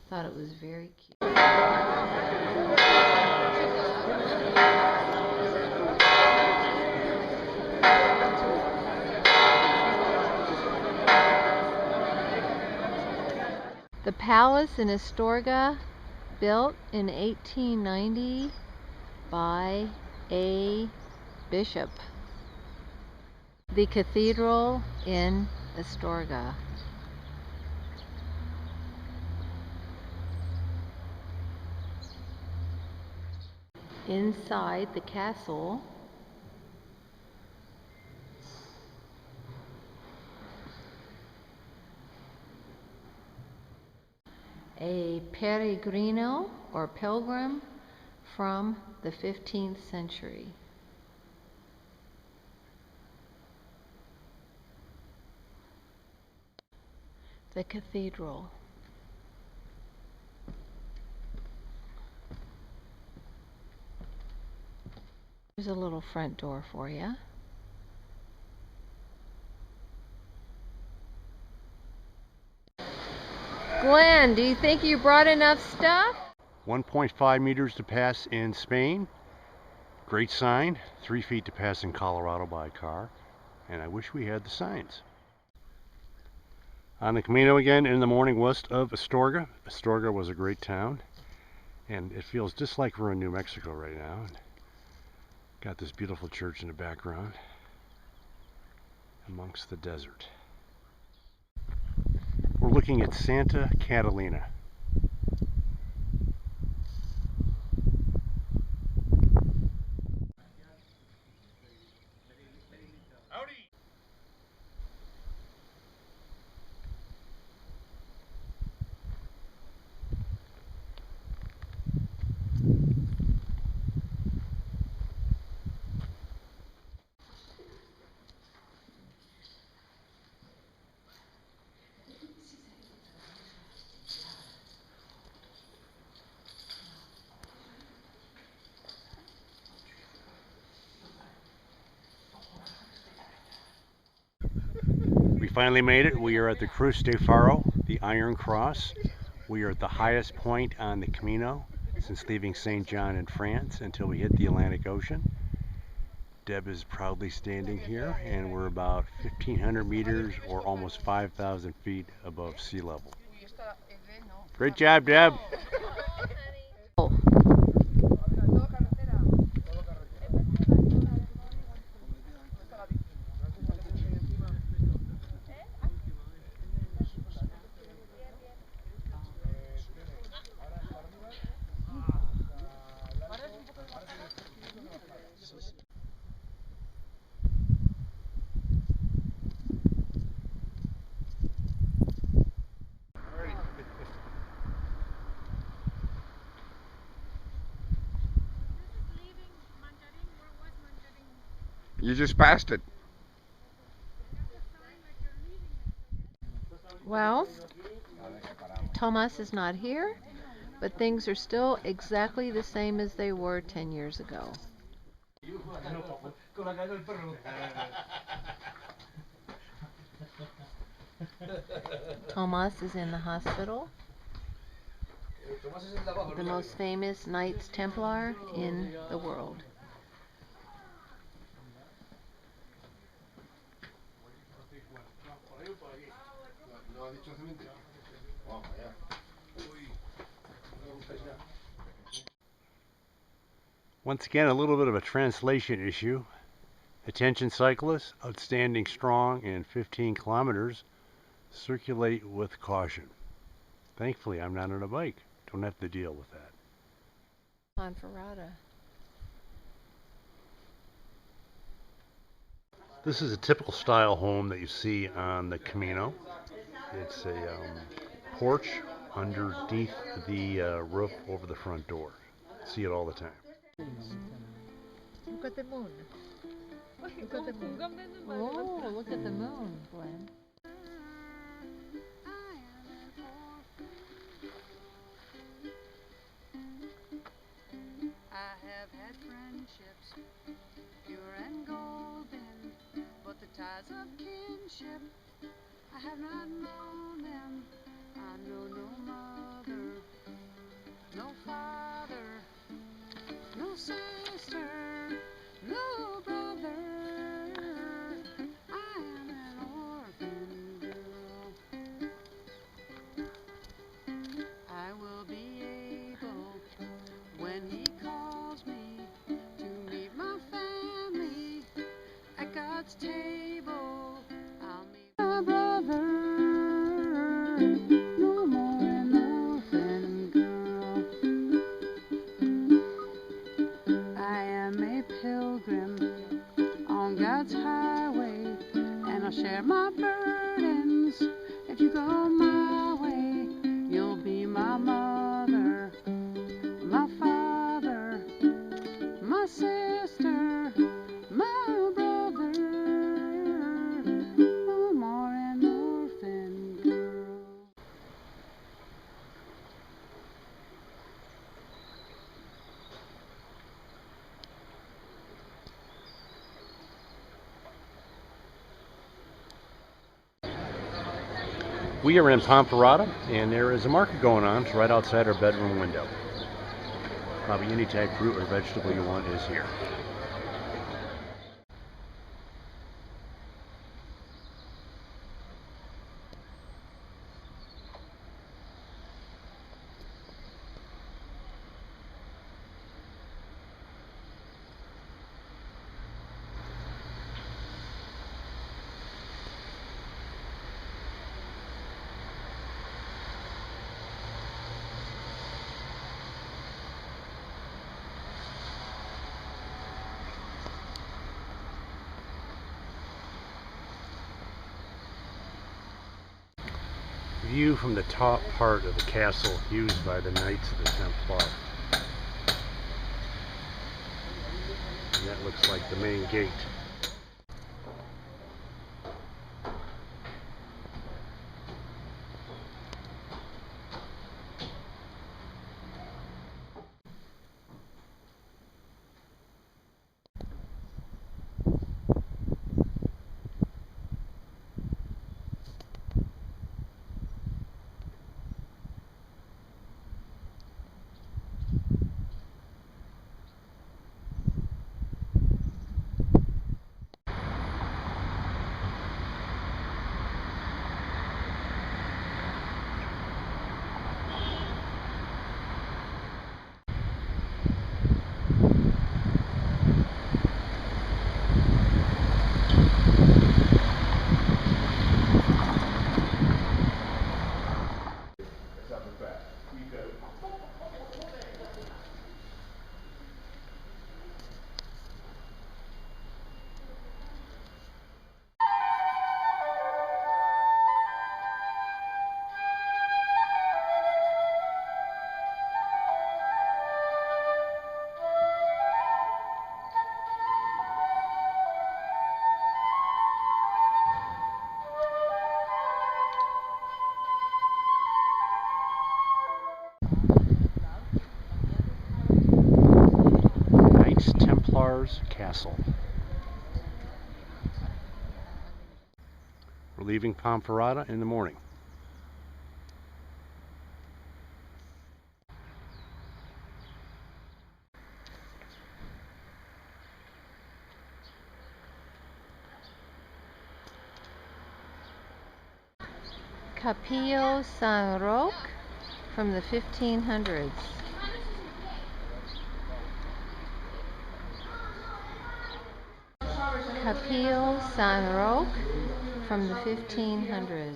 Thought it was very cute. The palace in Estorga, built in 1890 by a bishop. The cathedral in Estorga. Inside the castle, a peregrino or pilgrim from the 15th century. The cathedral. There's a little front door for you. Glenn, do you think you brought enough stuff? 1.5 meters to pass in Spain. Great sign. 3 feet to pass in Colorado by car. And I wish we had the signs. On the Camino again in the morning west of Estorga. Estorga was a great town. And it feels just like we're in New Mexico right now. Got this beautiful church in the background amongst the desert. We're looking at Santa Catalina. We finally made it. We are at the Cruz de Faro, the Iron Cross. We are at the highest point on the Camino since leaving St. John in France until we hit the Atlantic Ocean. Deb is proudly standing here, and we're about 1,500 meters or almost 5,000 feet above sea level. Great job, Deb. You just passed it. Well, Tomas is not here, but things are still exactly the same as they were 10 years ago. Tomas is in the hospital. The most famous Knights Templar in the world. Once again, a little bit of a translation issue. Attention cyclists, outstanding strong and 15 kilometers. Circulate with caution. Thankfully, I'm not on a bike. Don't have to deal with that. Conferrata. This is a typical style home that you see on the Camino. It's a porch underneath the roof over the front door. See it all the time. Look at the moon. Look at the moon. Oh, look at the moon, Glenn. I have had friendships, pure and golden, but the ties of kinship, I have not known them. I know no mother, no father, no sister, no brother. I am an orphan girl. I will be able, when he calls me, to meet my family at God's table. I'll meet my brother, no more an orphan girl. I am a pilgrim on God's highway, and I'll share my burdens. If you go my way, you'll be my mother, my father, my sister, my brother, no more an orphan girl. We are in Pampalona, and there is a market going on. It's right outside our bedroom window. Probably any type of fruit or vegetable you want is here. View from the top part of the castle used by the Knights of the Templar. And that looks like the main gate. Moor's Castle. We're leaving Ponferrada in the morning. Capillo San Roque from the 1500s. Capillo San Roque from the 1500s.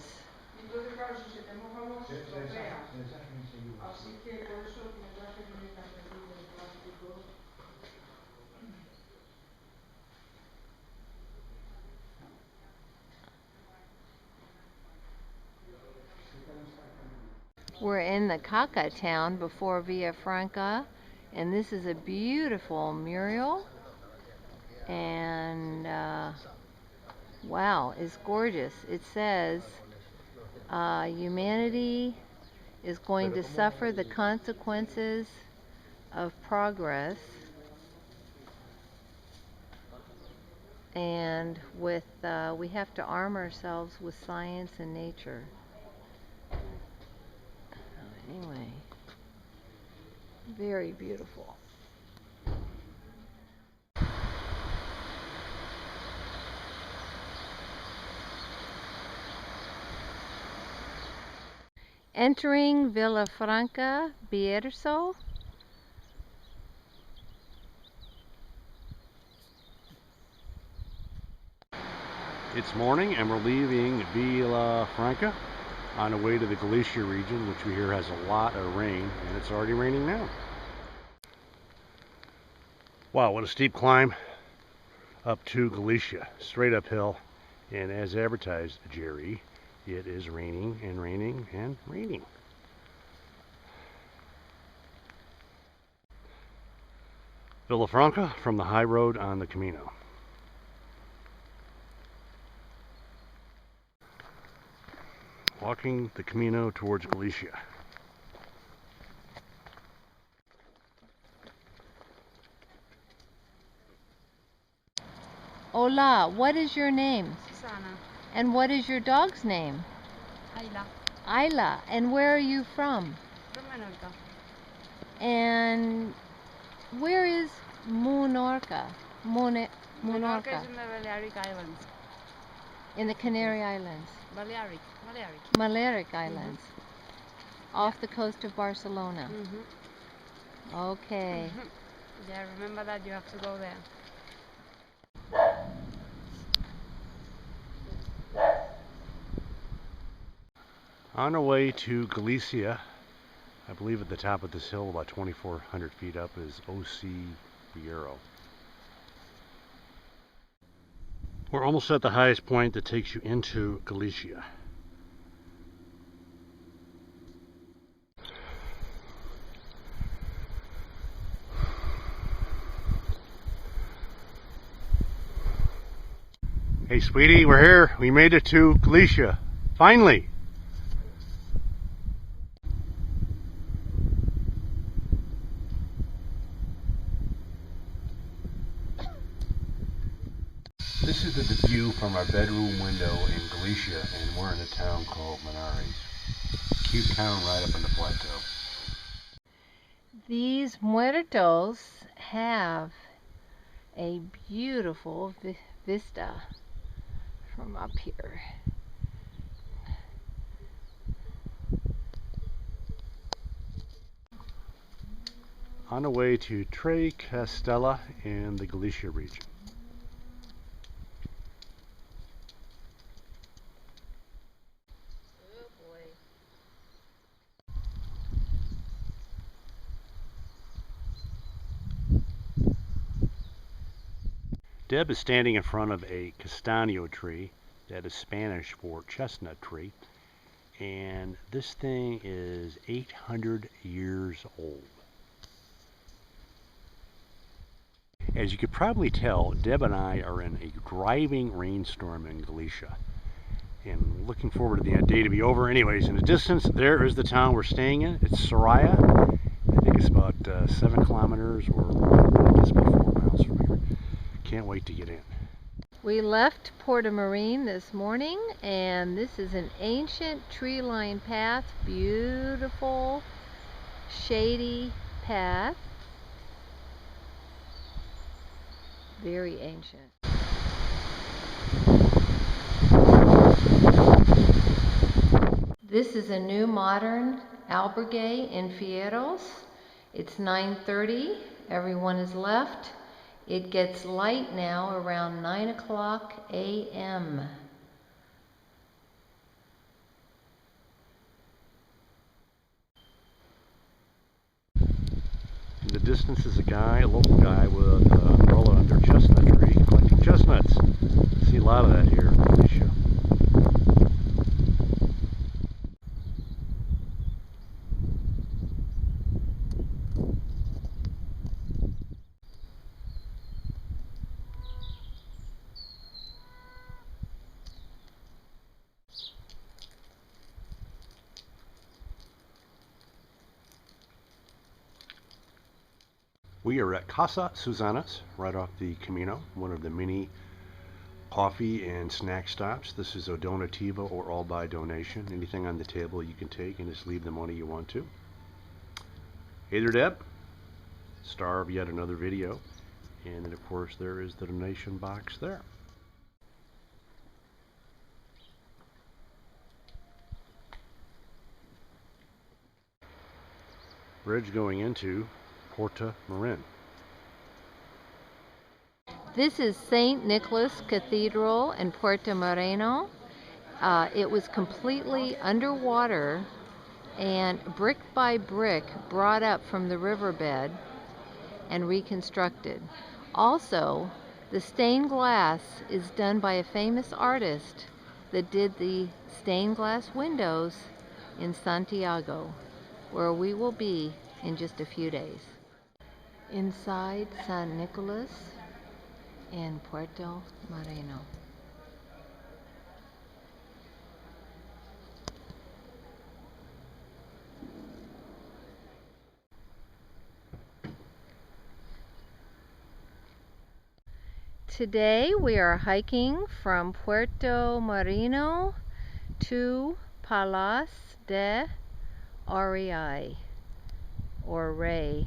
We're in the Caca town before Villafranca, and this is a beautiful mural, and wow, it's gorgeous. It says humanity is going to suffer the consequences of progress, and with we have to arm ourselves with science and nature. Anyway, very beautiful. Entering Villafranca Bierzo. It's morning and we're leaving Villafranca on the way to the Galicia region, which we hear has a lot of rain, and it's already raining now. Wow, what a steep climb up to Galicia, straight uphill, and as advertised, Jerry, it is raining and raining and raining. Villafranca from the high road on the Camino. Walking the Camino towards Galicia. Hola, what is your name? Susana. And what is your dog's name? Ayla. Ayla. And where are you from? From Menorca. And where is Menorca? Menorca Menorca. is in the Balearic Islands. In the Canary Islands. Balearic. Balearic Islands. Off the coast of Barcelona. Okay. Yeah, remember that you have to go there. On our way to Galicia, I believe at the top of this hill, about 2,400 feet up, is O.C. Virgo. We're almost at the highest point that takes you into Galicia. Hey sweetie, we're here. We made it to Galicia. Finally! This is the view from our bedroom window in Galicia, and we're in a town called Monastery. Cute town right up on the plateau. These muertos have a beautiful vista from up here. On the way to Tre Castella in the Galicia region. Deb is standing in front of a castaño tree, that is Spanish for chestnut tree, and this thing is 800 years old. As you could probably tell, Deb and I are in a driving rainstorm in Galicia, and looking forward to the day to be over. Anyways, in the distance there is the town we're staying in. It's Soraya. I think it's about 7 kilometers or just about 4 miles miles from here. Can't wait to get in. We left Puerto Moreno this morning, and this is an ancient tree-lined path, beautiful, shady path, very ancient. This is a new modern albergue in Fierros. It's 9:30, everyone is left. It gets light now around 9 o'clock a.m. In the distance is a local guy with an umbrella under a chestnut tree collecting chestnuts. See a lot of that here on this show. We are at Casa Susana's, right off the Camino, one of the many coffee and snack stops. This is a donativa, or all by donation. Anything on the table you can take and just leave the money you want to. Hey there, Deb. Star of yet another video. And then, of course, there is the donation box there. Bridge going into Puerto Moreno. This is St. Nicholas Cathedral in Puerto Moreno. It was completely underwater and brick by brick brought up from the riverbed and reconstructed. Also, the stained glass is done by a famous artist that did the stained glass windows in Santiago, where we will be in just a few days. Inside San Nicolas in Puerto Moreno. Today we are hiking from Puerto Moreno to Plaza de Rey, or Rey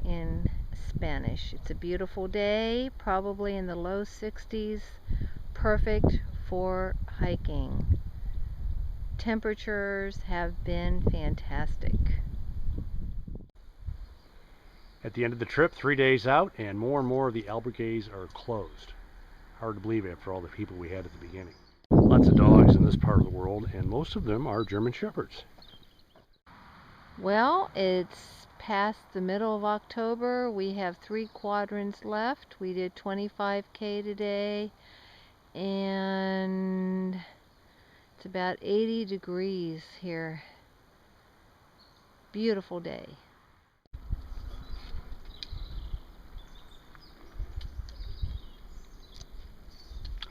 in Spanish. It's a beautiful day, probably in the low 60s, perfect for hiking. Temperatures have been fantastic. At the end of the trip, 3 days out, and more of the albergues are closed. Hard to believe after all the people we had at the beginning. Lots of dogs in this part of the world, and most of them are German Shepherds. Well, it's past the middle of October. We have 3 quadrants left. We did 25K today, and it's about 80 degrees here. Beautiful day.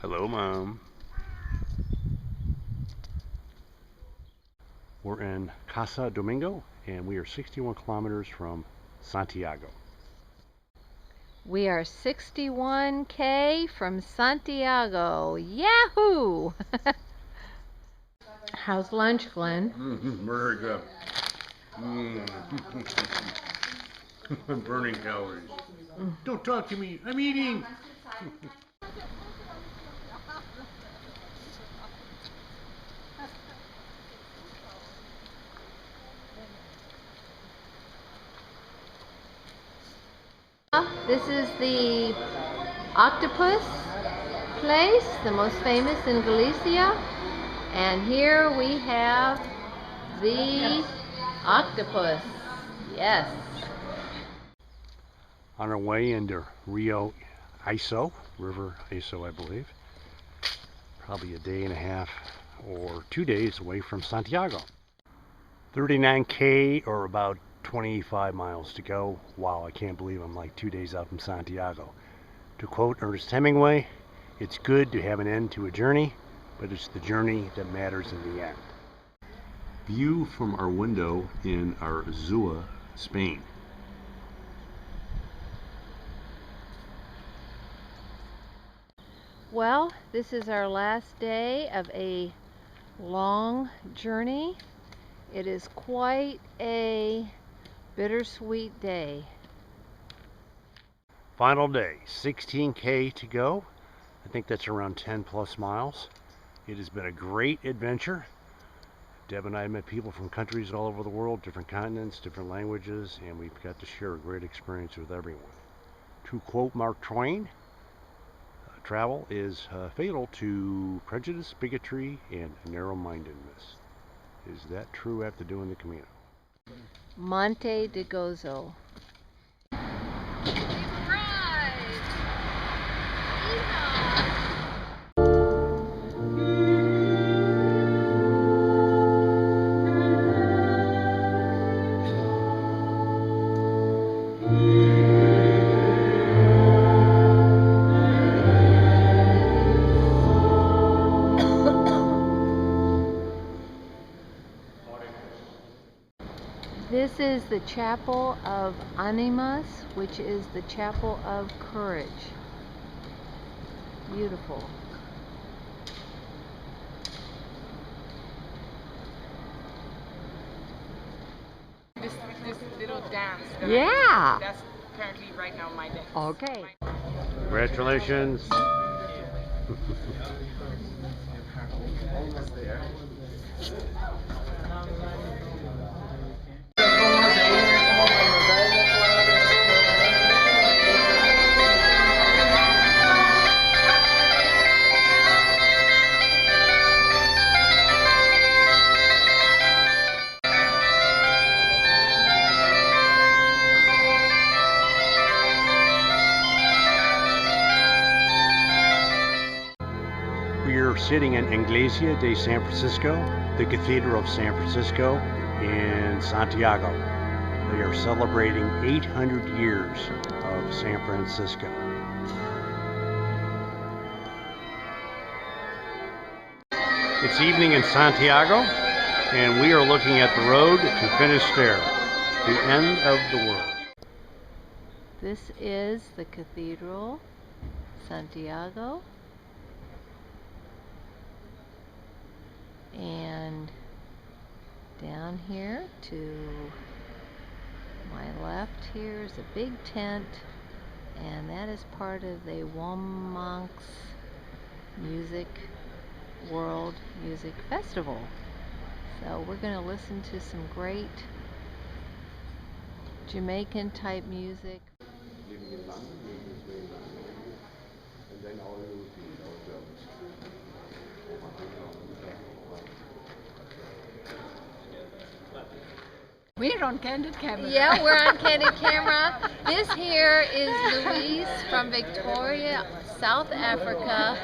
Hello, Mom. We're in Casa Domingo, and we are 61 kilometers from Santiago. We are 61K from Santiago. Yahoo! How's lunch, Glenn? Very good. I'm burning calories. Don't talk to me. I'm eating. This is the octopus place, the most famous in Galicia. And here we have the octopus. Yes. On our way into Rio Iso, River Iso, I believe. Probably a day and a half or 2 days away from Santiago. 39K, or about 25 miles to go. Wow, I can't believe I'm like 2 days out from Santiago. To quote Ernest Hemingway, it's good to have an end to a journey, but it's the journey that matters in the end. View from our window in Arzua, Spain. Well, this is our last day of a long journey. It is quite a bittersweet day. Final day, 16K to go. I think that's around 10 plus miles. It has been a great adventure. Deb and I met people from countries all over the world, different continents, different languages, and we've got to share a great experience with everyone. To quote Mark Twain, travel is fatal to prejudice, bigotry, and narrow-mindedness. Is that true after doing the Camino? Monte de Gozo. This is the Chapel of Animas, which is the Chapel of Courage. Beautiful. This little dance. Yeah. That's currently right now my dance. Okay. Congratulations. Almost there. We are sitting in Iglesia de San Francisco, the Cathedral of San Francisco in Santiago. They are celebrating 800 years of San Francisco. It's evening in Santiago, and we are looking at the road to Finisterre, the end of the world. This is the Cathedral, Santiago. And down here to my left here is a big tent, and that is part of the Womanx World Music Festival. So we're going to listen to some great Jamaican type music. We're on candid camera. Yeah, we're on candid camera. This here is Louise from Victoria, South Africa.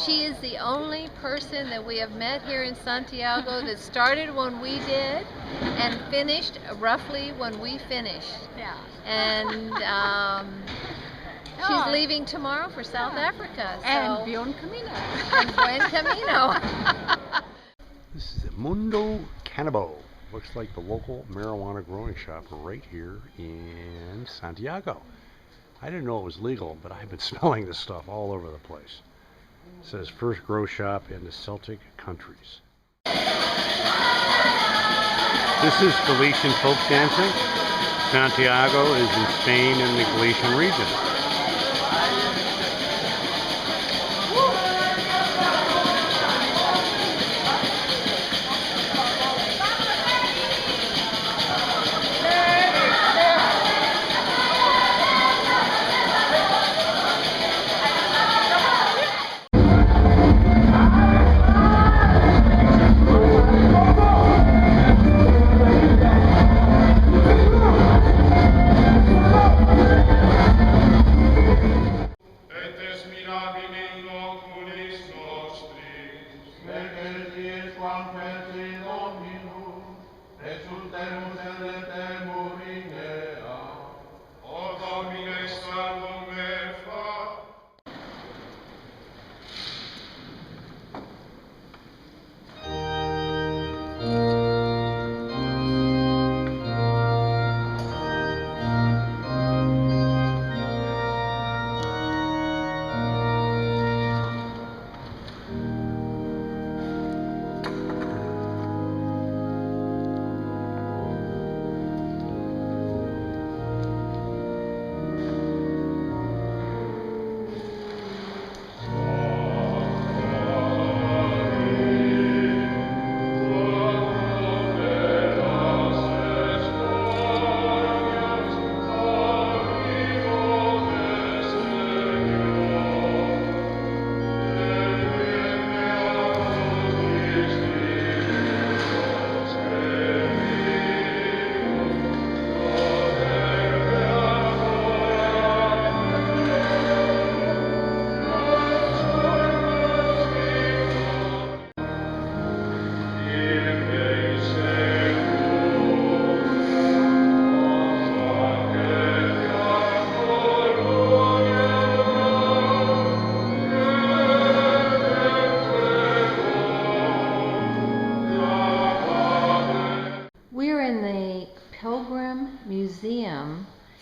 She is the only person that we have met here in Santiago that started when we did and finished roughly when we finished. Yeah. And she's leaving tomorrow for South Africa. So. And Buen Camino. And Buen Camino. This is Mundo Cannabo. Looks like the local marijuana growing shop right here in Santiago. I didn't know it was legal, but I've been smelling this stuff all over the place. It says first grow shop in the Celtic countries. This is Galician folk dancing. Santiago is in Spain in the Galician region.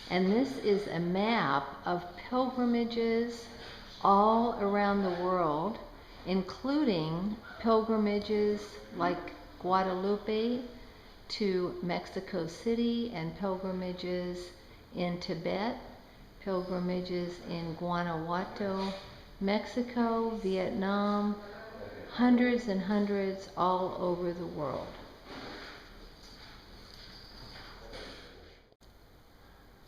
And this is a map of pilgrimages all around the world, including pilgrimages like Guadalupe to Mexico City, and pilgrimages in Tibet, pilgrimages in Guanajuato, Mexico, Vietnam, hundreds and hundreds all over the world.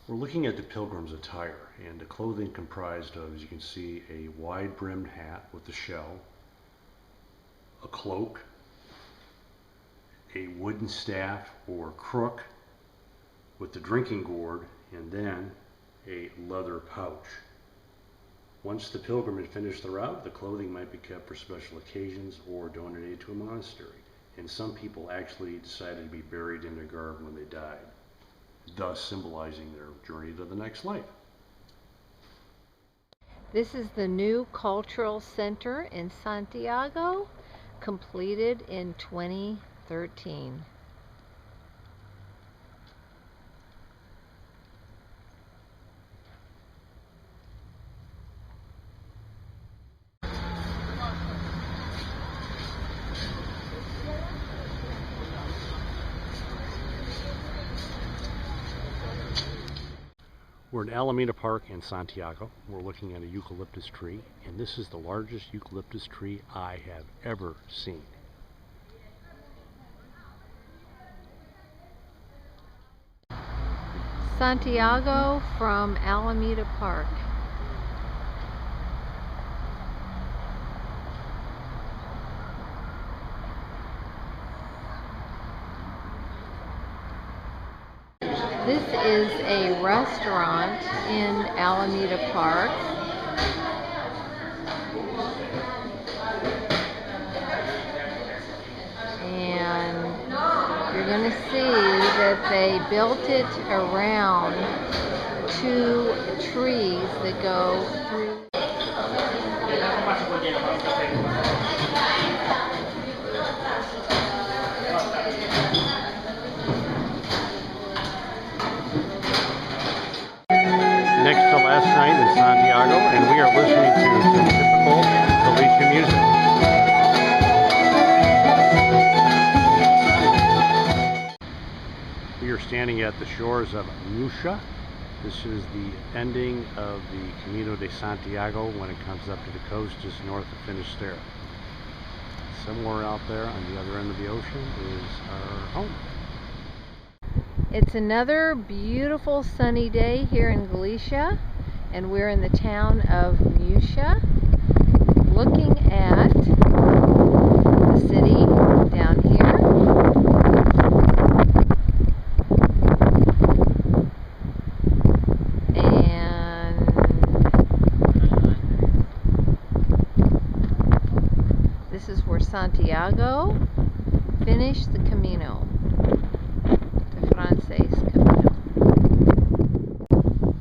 We're looking at the Pilgrim's attire, and the clothing comprised of, as you can see, a wide-brimmed hat with the shell, a cloak, a wooden staff or crook with the drinking gourd, and then a leather pouch. Once the pilgrim had finished the route, the clothing might be kept for special occasions or donated to a monastery. And some people actually decided to be buried in their garb when they died, thus symbolizing their journey to the next life. This is the new cultural center in Santiago, completed in 2013. We're in Alameda Park in Santiago. We're looking at a eucalyptus tree, and this is the largest eucalyptus tree I have ever seen. Santiago from Alameda Park. This is a restaurant in Alameda Park. And you're going to see that they built it around two trees that go through. Next to last night in Santiago, and we are listening to some typical Galician music. We are standing at the shores of Musha. This is the ending of the Camino de Santiago when it comes up to the coast just north of Finisterre. Somewhere out there on the other end of the ocean is our home. It's another beautiful sunny day here in Galicia, and we're in the town of Musha, looking at the city down here. And this is where Santiago finished the Camino.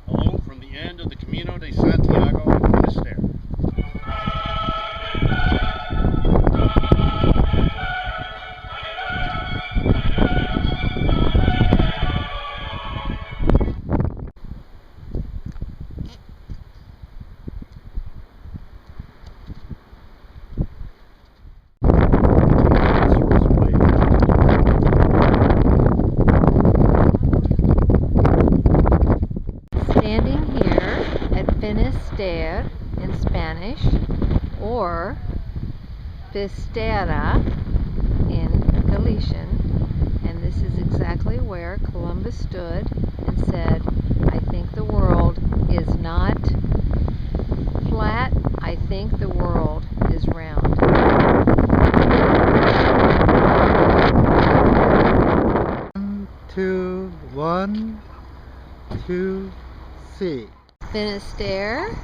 Hello from the end of the Camino de Santiago in Finisterre. Finisterre in Spanish, or Finisterre in Galician, and this is exactly where Columbus stood and said, I think the world is not flat, I think the world is round. 1, 2, 3. Finisterre.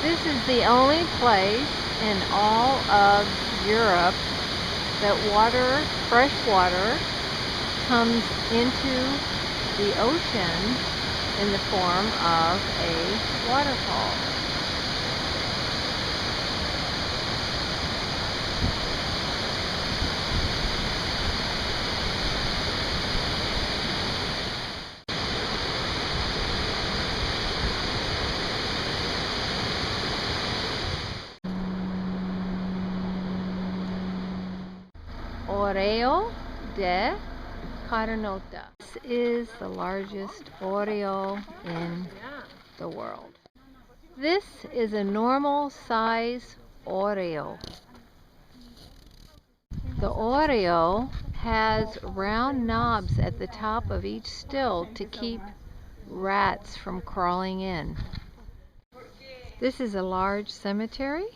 This is the only place in all of Europe that fresh water comes into the ocean in the form of a waterfall. Oreo de Carnota. This is the largest Oreo in the world. This is a normal size Oreo. The Oreo has round knobs at the top of each still to keep rats from crawling in. This is a large cemetery.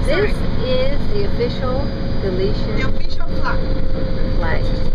This is the official Galician flag.